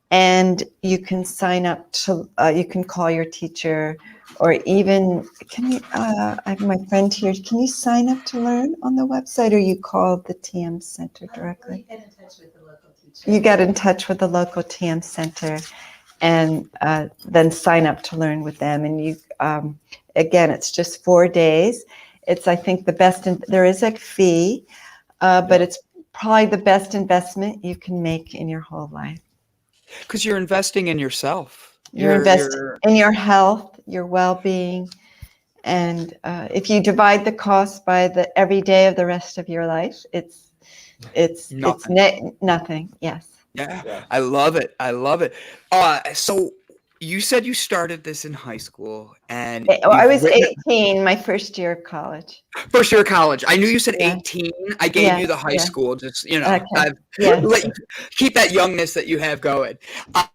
And you can sign up to, you can call your teacher, or even, can you, I have my friend here, can you sign up to learn on the website, or you call the TM Center directly? You get in touch with the local teacher. You get in touch with the local TM Center and then sign up to learn with them. And you, again, it's just 4 days. It's, I think, the best, there is a fee, but it's probably the best investment you can make in your whole life. Because you're investing in yourself. You're investing in your health, your well-being, and if you divide the cost by the every day of the rest of your life, it's nothing. Yes. Yeah, I love it. I love it. So you said you started this in high school, and I was 18, my first year of college. First year of college. I knew you said 18. I gave you the high school, just, you know, let you keep that youngness that you have going.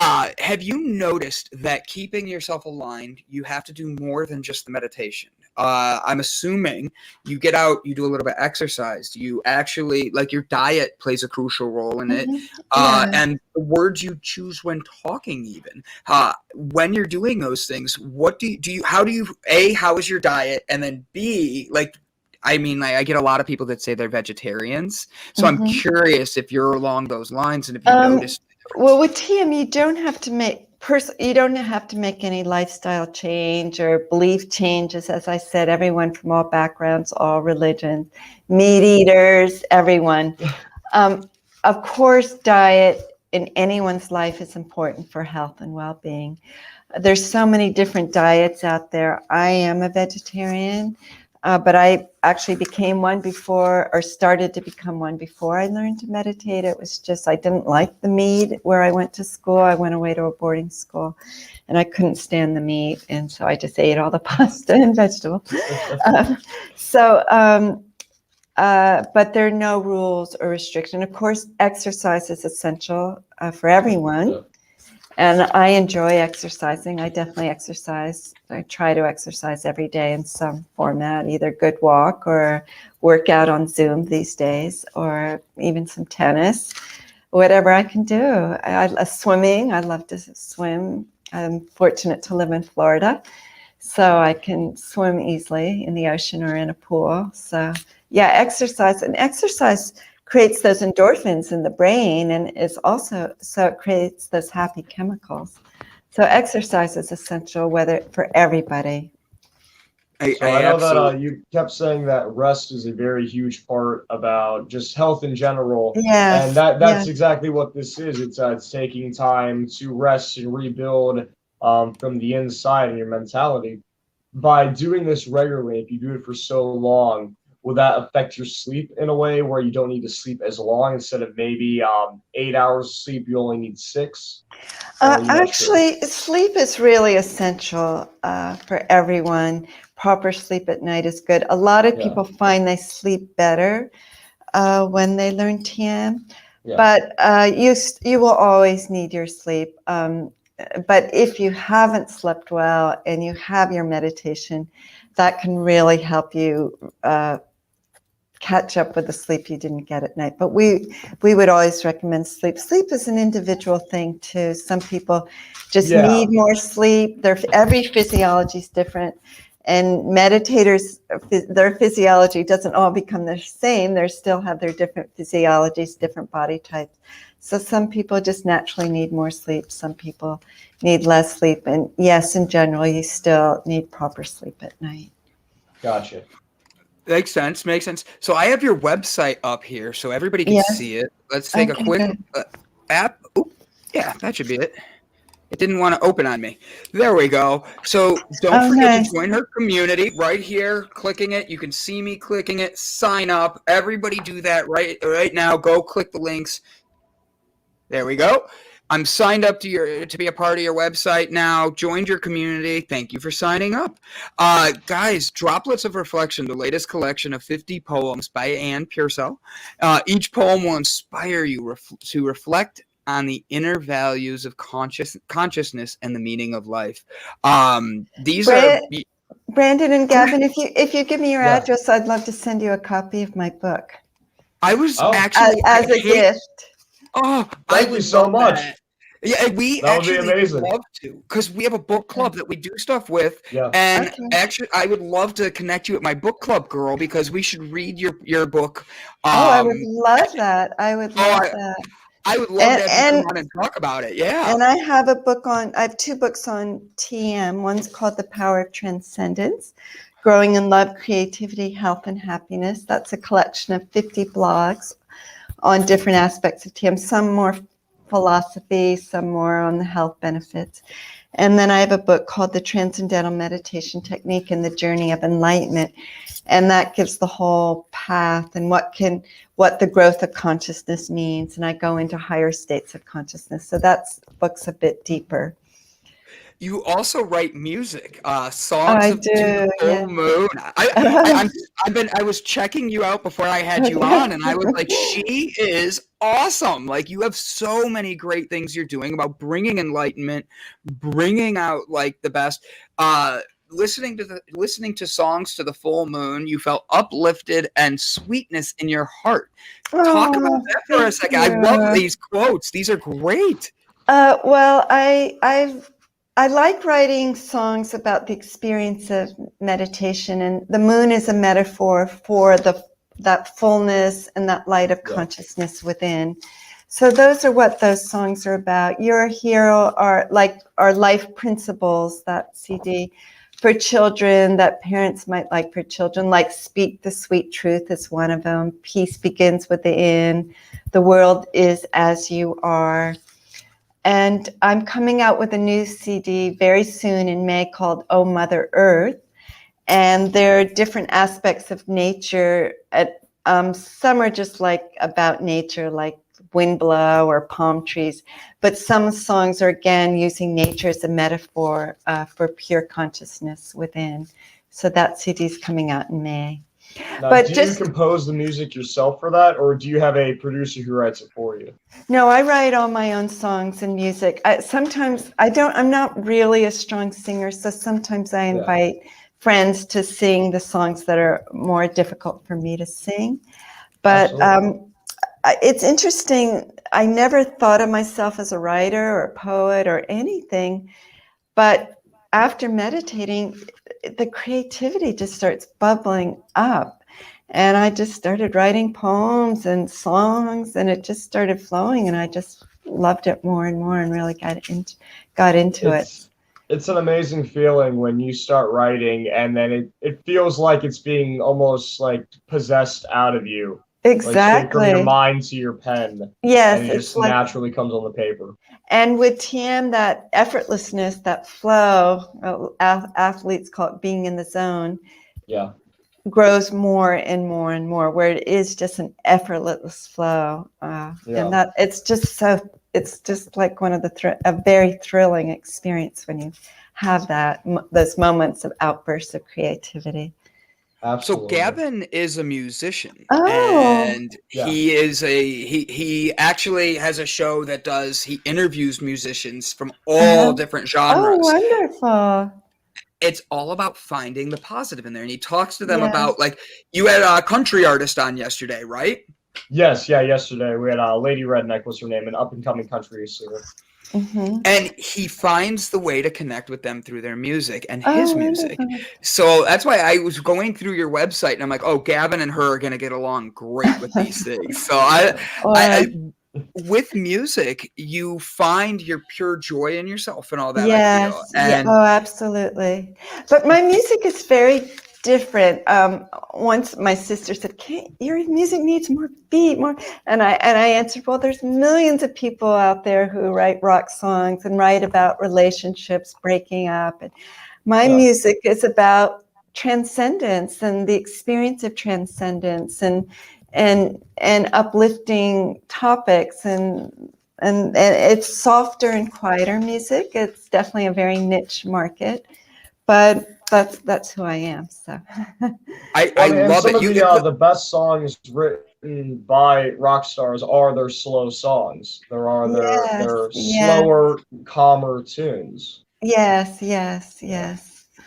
Have you noticed that keeping yourself aligned, you have to do more than just the meditation? I'm assuming you get out, you do a little bit of exercise. You actually, like, your diet plays a crucial role in it. And the words you choose when talking, even. When you're doing those things, what do you how do you, A, how is your diet? And then B, like, I mean, like, I get a lot of people that say they're vegetarians. So I'm curious if you're along those lines and if you noticed. Well, with TM, you don't have to make any lifestyle change or belief changes. As I said, everyone from all backgrounds, all religions, meat eaters, everyone. Of course, diet in anyone's life is important for health and well-being. There's so many different diets out there. I am a vegetarian, but I actually became one before, or started to become one before I learned to meditate. It was just, I didn't like the meat where I went to school. I went away to a boarding school and I couldn't stand the meat. And so I just ate all the pasta and vegetables. But there are no rules or restrictions. Of course, exercise is essential for everyone. And I enjoy exercising. I definitely exercise. I try to exercise every day in some format, either good walk or workout on Zoom these days, or even some tennis, whatever I can do. Swimming, I love to swim. I'm fortunate to live in Florida, so I can swim easily in the ocean or in a pool. So yeah, exercise. And exercise creates those endorphins in the brain, and is also, so it creates those happy chemicals. So exercise is essential, whether for everybody. I know that you kept saying that rest is a very huge part about just health in general. Yes, and that's exactly what this is. It's taking time to rest and rebuild from the inside and your mentality. By doing this regularly, if you do it for so long, will that affect your sleep in a way where you don't need to sleep as long? Instead of maybe 8 hours of sleep, you only need 6? Or are you not sure? Actually, sleep is really essential for everyone. Proper sleep at night is good. A lot of Yeah. people find they sleep better when they learn TM, Yeah. but you will always need your sleep. But if you haven't slept well and you have your meditation, that can really help you catch up with the sleep you didn't get at night. But we would always recommend sleep. Sleep is an individual thing too. Some people just Yeah. need more sleep. Every physiology is different. And meditators, their physiology doesn't all become the same. They still have their different physiologies, different body types. So some people just naturally need more sleep. Some people need less sleep. And yes, in general, you still need proper sleep at night. Gotcha. Makes sense. Makes sense. So I have your website up here so everybody can Yes. see it. Let's take a Okay, quick good. app. Oop, yeah, that should be it. It didn't want to open on me. There we go. So don't Oh, forget nice. to join her community right here. Clicking it. You can see me clicking it. Sign up. Everybody do that right now. Go click the links. There we go. I'm signed up to be a part of your website now. Joined your community. Thank you for signing up. Guys, Droplets of Reflection, the latest collection of 50 poems by Purcell. Each poem will inspire you to reflect on the inner values of consciousness and the meaning of life. These are Brandon and Gavin, if you give me your Yeah. address, I'd love to send you a copy of my book I was Oh. actually as a gift. Oh, Thank I you would so love much. that. Yeah, we That would be actually would amazing. love to, because we have a book club that we do stuff with, Yeah. and Okay. actually, I would love to connect you with my book club girl, because we should read your book. Oh, I would Um, love that. I would love oh, that. I would love And to have you come on and talk about it. Yeah. I have I have 2 books on TM. One's called The Power of Transcendence, Growing in Love, Creativity, Health, and Happiness. That's a collection of 50 blogs on different aspects of TM, some more philosophy, some more on the health benefits. And then I have a book called The Transcendental Meditation Technique and the Journey of Enlightenment. And that gives the whole path and what the growth of consciousness means. And I go into higher states of consciousness. So that book's a bit deeper. You also write music, songs I to the do, full yeah. moon. I was checking you out before I had you on, and I was like, she is awesome. Like, you have so many great things you're doing about bringing enlightenment, bringing out like the best. Listening to songs to the full moon, you felt uplifted and sweetness in your heart. Talk about that for a second. I love these quotes. These are great. Well, I like writing songs about the experience of meditation, and the moon is a metaphor for that fullness and that light of consciousness within. So those are what those songs are about. You're a Hero are like our life principles, that CD for children that parents might like for children, like Speak the Sweet Truth is one of them. Peace begins within. The world is as you are. And I'm coming out with a new CD very soon in May called Oh Mother Earth. And there are different aspects of nature. Some are just like about nature, like wind blow or palm trees. But some songs are, again, using nature as a metaphor for pure consciousness within. So that CD is coming out in May. Now, But do just you compose the music yourself for that, or do you have a producer who writes it for you? No, I write all my own songs and music. I'm not really a strong singer, so sometimes I invite friends to sing the songs that are more difficult for me to sing. But it's interesting. I never thought of myself as a writer or a poet or anything, but after meditating, the creativity just starts bubbling up. And I just started writing poems and songs, and it just started flowing, and I just loved it more and more and really got into it. It's an amazing feeling when you start writing and then it feels like it's being almost like possessed out of you. Like straight from your Exactly. mind to your pen, Yes, and it it's just like, naturally comes on the paper. and with TM, that effortlessness, that flow, athletes call it being in the zone, Yeah. grows more and more and more, where it is just an effortless flow. And that it's just like one of the a very thrilling experience when you have those moments of outbursts of creativity. Absolutely. So Gavin is a musician, Oh. and Yeah. he actually has a show that he interviews musicians from all different Oh, genres. wonderful. It's all about finding the positive in there, and he talks to them Yes. about, like, you had a country artist on yesterday, right? Yes, yeah, yesterday we had Lady Redneck was her name, an up-and-coming country singer. Mm-hmm. And he finds the way to connect with them through their music and Oh, his music. wonderful. So that's why I was going through your website, and I'm like, oh, Gavin and her are going to get along great with these things. So I with music, you find your pure joy in yourself and all that, I feel. Yes. Yeah. And Oh, absolutely. But my music is very different. Once my sister said, your music needs more beat, more, and I answered, well, there's millions of people out there who write rock songs and write about relationships breaking up, and my music is about transcendence and the experience of transcendence and uplifting topics, and it's softer and quieter music. It's definitely a very niche market, but that's who I am. So I And love some it. of the best songs written by rock stars are their slow songs. There are their slower, calmer tunes. Yes.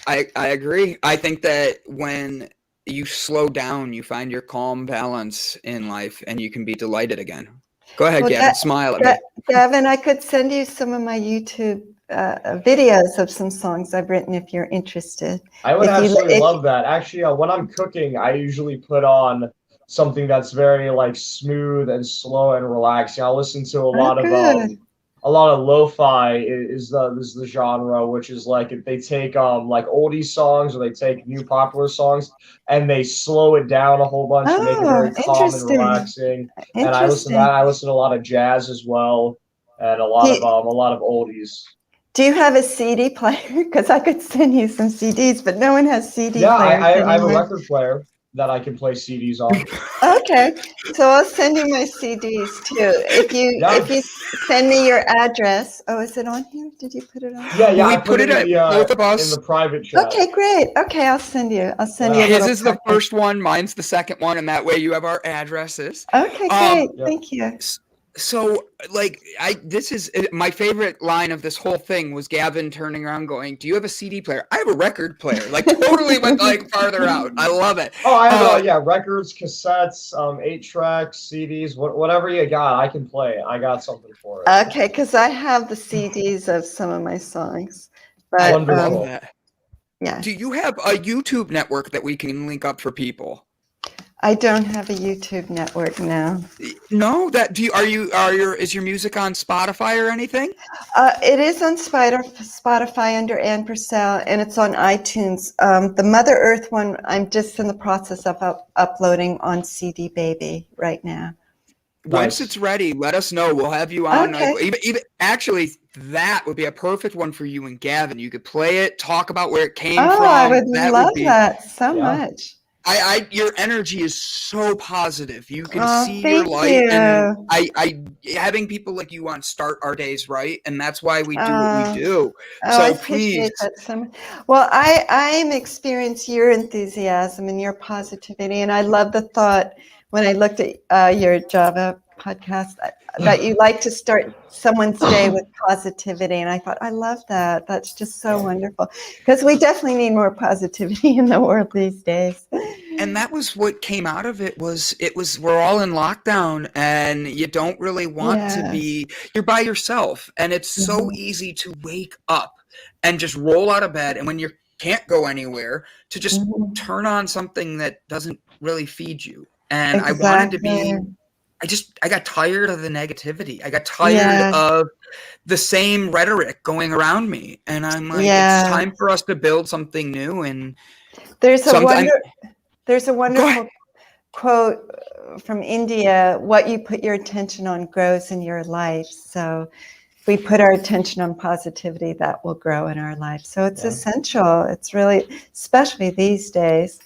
I agree. I think that when you slow down, you find your calm balance in life, and you can be delighted again. Go ahead, Well, Gavin. Smile at me. Gavin, I could send you some of my YouTube videos of some songs I've written if you're interested. I would absolutely love that. Actually, when I'm cooking, I usually put on something that's very like smooth and slow and relaxing. I'll listen to a lot of lo-fi is the genre, which is like if they take like oldie songs or they take new popular songs and they slow it down a whole bunch to make it very calm and relaxing. And I listen to that. I listen to a lot of jazz as well, and a lot of oldies. Do you have a CD player? Because I could send you some CDs, but no one has CD Yeah, players I have a anymore. record player that I can play CDs on. Okay, so I'll send you my CDs too. If you send me your address. Oh, is it on here? Did you put it on? Yeah, We I put it at both of us in the private chat. Okay, great. Okay, I'll send you a His little is the first one, mine's the second one, and that way you have our addresses. Okay, great. Thank you. So, like, this is my favorite line of this whole thing was Gavin turning around going, do you have a CD player? I have a record player. Like, totally went like farther out. I love it. Oh, I have records, cassettes, 8-tracks, CDs, whatever you got, I can play it. I got something for it. Okay, because I have the CDs of some of my songs. But, I love that. Yeah. Do you have a YouTube network that we can link up for people? I don't have a YouTube network now. No, is your music on Spotify or anything? It is on Spotify under Ann Purcell, and it's on iTunes. The Mother Earth one, I'm just in the process of uploading on CD Baby right now. Once it's ready, let us know. We'll have you on. Okay. Even actually, that would be a perfect one for you and Gavin. You could play it, talk about where it came from. I would love that so much. Your energy is so positive. You can see your thank light, you. and having people like you on start our days right, and that's why we do what we do. So I appreciate that so much. Well, I experiencing your enthusiasm and your positivity, and I love the thought when I looked at your Java podcast that you like to start someone's day with positivity, and I thought, I love that. That's just so wonderful, because we definitely need more positivity in the world these days. And that was what came out of it was we're all in lockdown, and you don't really want to be, you're by yourself, and it's so easy to wake up and just roll out of bed, and when you can't go anywhere, to just turn on something that doesn't really feed you. And I wanted to be, I got tired of the negativity. I got tired of the same rhetoric going around me. And I'm like, it's time for us to build something new. And there's a wonderful quote from India, what you put your attention on grows in your life. So if we put our attention on positivity, that will grow in our life. So it's essential. It's really, especially these days.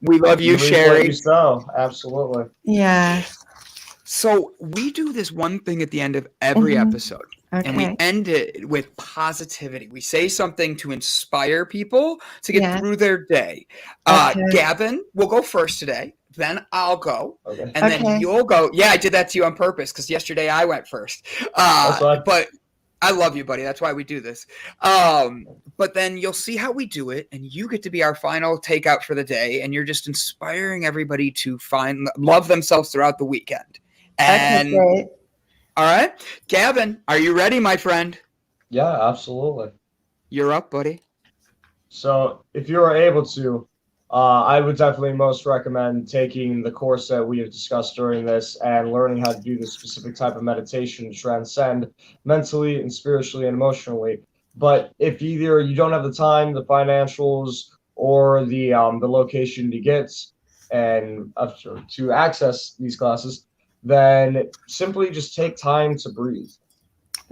We love you, Please let Sherry. you so. Absolutely. Yeah. So we do this one thing at the end of every episode. And we Okay. end it with positivity. We say something to inspire people to get Yeah. through their day. Okay. Gavin will go first today. Then I'll go. Okay. And then Okay. you'll go. Yeah, I did that to you on purpose because yesterday I went first. That's fine. But I love you, buddy. That's why we do this. But then you'll see how we do it. And you get to be our final takeout for the day. And you're just inspiring everybody to love themselves throughout the weekend. And Okay, great. all right, Gavin, are you ready, my friend? Yeah, absolutely. You're up, buddy. So if you are able to, I would definitely most recommend taking the course that we have discussed during this and learning how to do this specific type of meditation to transcend mentally and spiritually and emotionally. But if either you don't have the time, the financials, or the location to get and to access these classes, then simply just take time to breathe.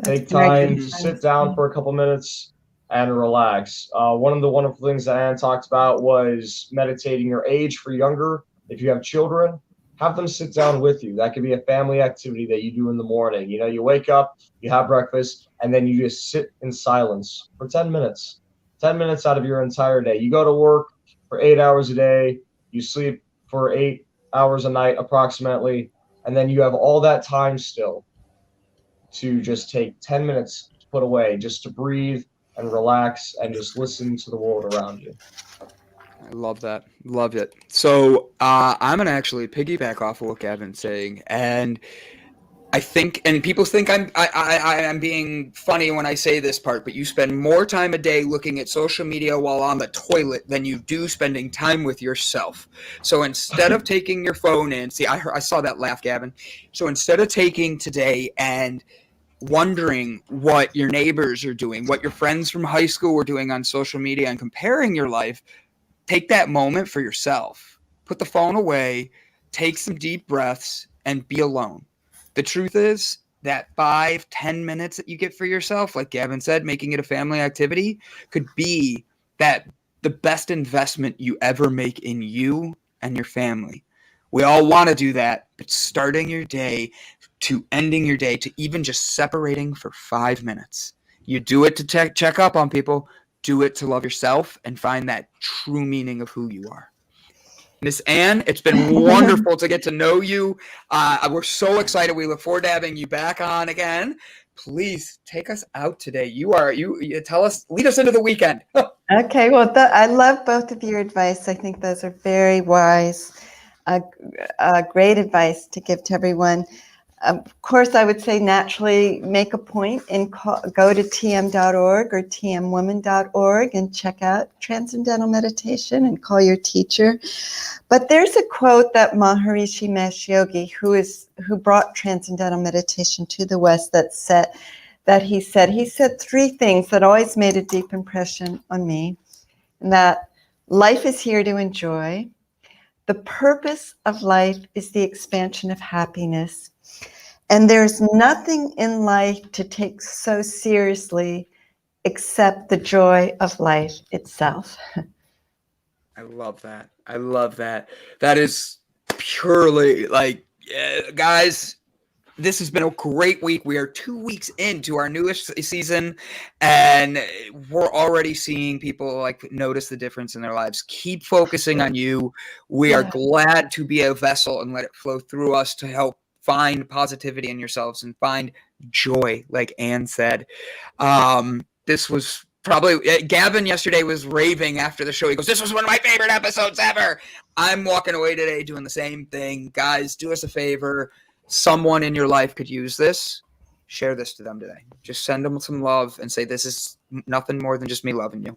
Take time to sit down for a couple minutes and relax. One of the wonderful things that Anne talked about was meditating your age for younger. If you have children, have them sit down with you. That could be a family activity that you do in the morning. You know, you wake up, you have breakfast, and then you just sit in silence for 10 minutes. 10 minutes out of your entire day. You go to work for 8 hours a day, you sleep for 8 hours a night approximately, and then you have all that time still to just take 10 minutes to put away, just to breathe and relax and just listen to the world around you. I love that. Love it. So I'm going to actually piggyback off of what Gavin's saying. And I think, and people think I'm being funny when I say this part, but you spend more time a day looking at social media while on the toilet than you do spending time with yourself. So instead of taking your phone in, see, I saw that laugh, Gavin. So instead of taking today and wondering what your neighbors are doing, what your friends from high school were doing on social media and comparing your life, take that moment for yourself. Put the phone away, take some deep breaths, and be alone. The truth is that 5-10 minutes that you get for yourself, like Gavin said, making it a family activity could be the best investment you ever make in you and your family. We all want to do that, but starting your day to ending your day to even just separating for 5 minutes. You do it to check up on people, do it to love yourself and find that true meaning of who you are. Miss Anne, it's been wonderful to get to know you. We're so excited. We look forward to having you back on again. Please take us out today. You tell us, lead us into the weekend. Okay, well, I love both of your advice. I think those are very wise, great advice to give to everyone. Of course, I would say naturally make a point and go to tm.org or tmwoman.org and check out Transcendental Meditation and call your teacher. But there's a quote that Maharishi Mahesh Yogi, who brought Transcendental Meditation to the West, he said three things that always made a deep impression on me, and that life is here to enjoy. The purpose of life is the expansion of happiness. And there's nothing in life to take so seriously except the joy of life itself. I love that. I love that. That is purely guys, this has been a great week. We are 2 weeks into our newest season, and we're already seeing people notice the difference in their lives. Keep focusing on you. We are glad to be a vessel and let it flow through us to help find positivity in yourselves and find joy, like Anne said. This was probably, Gavin yesterday was raving after the show. He goes, this was one of my favorite episodes ever. I'm walking away today doing the same thing. Guys, do us a favor. Someone in your life could use this. Share this to them today. Just send them some love and say, this is nothing more than just me loving you.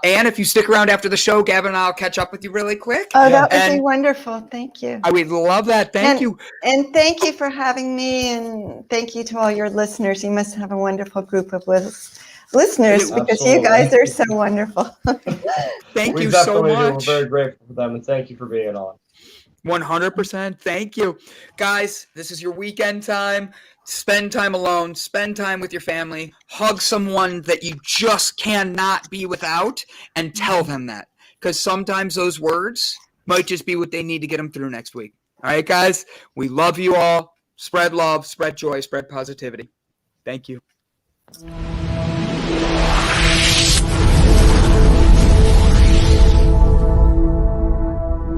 Anne, if you stick around after the show, Gavin and I'll catch up with you really quick. Oh, that would be wonderful. Thank you. I would love that. Thank you. And thank you for having me. And thank you to all your listeners. You must have a wonderful group of listeners because you guys are so wonderful. Thank we you so much. We're very grateful for them. And thank you for being on. 100%. Thank you. Guys, this is your weekend time. Spend time alone. Spend time with your family. Hug someone that you just cannot be without and tell them that. Because sometimes those words might just be what they need to get them through next week. All right, guys? We love you all. Spread love, spread joy, spread positivity. Thank you.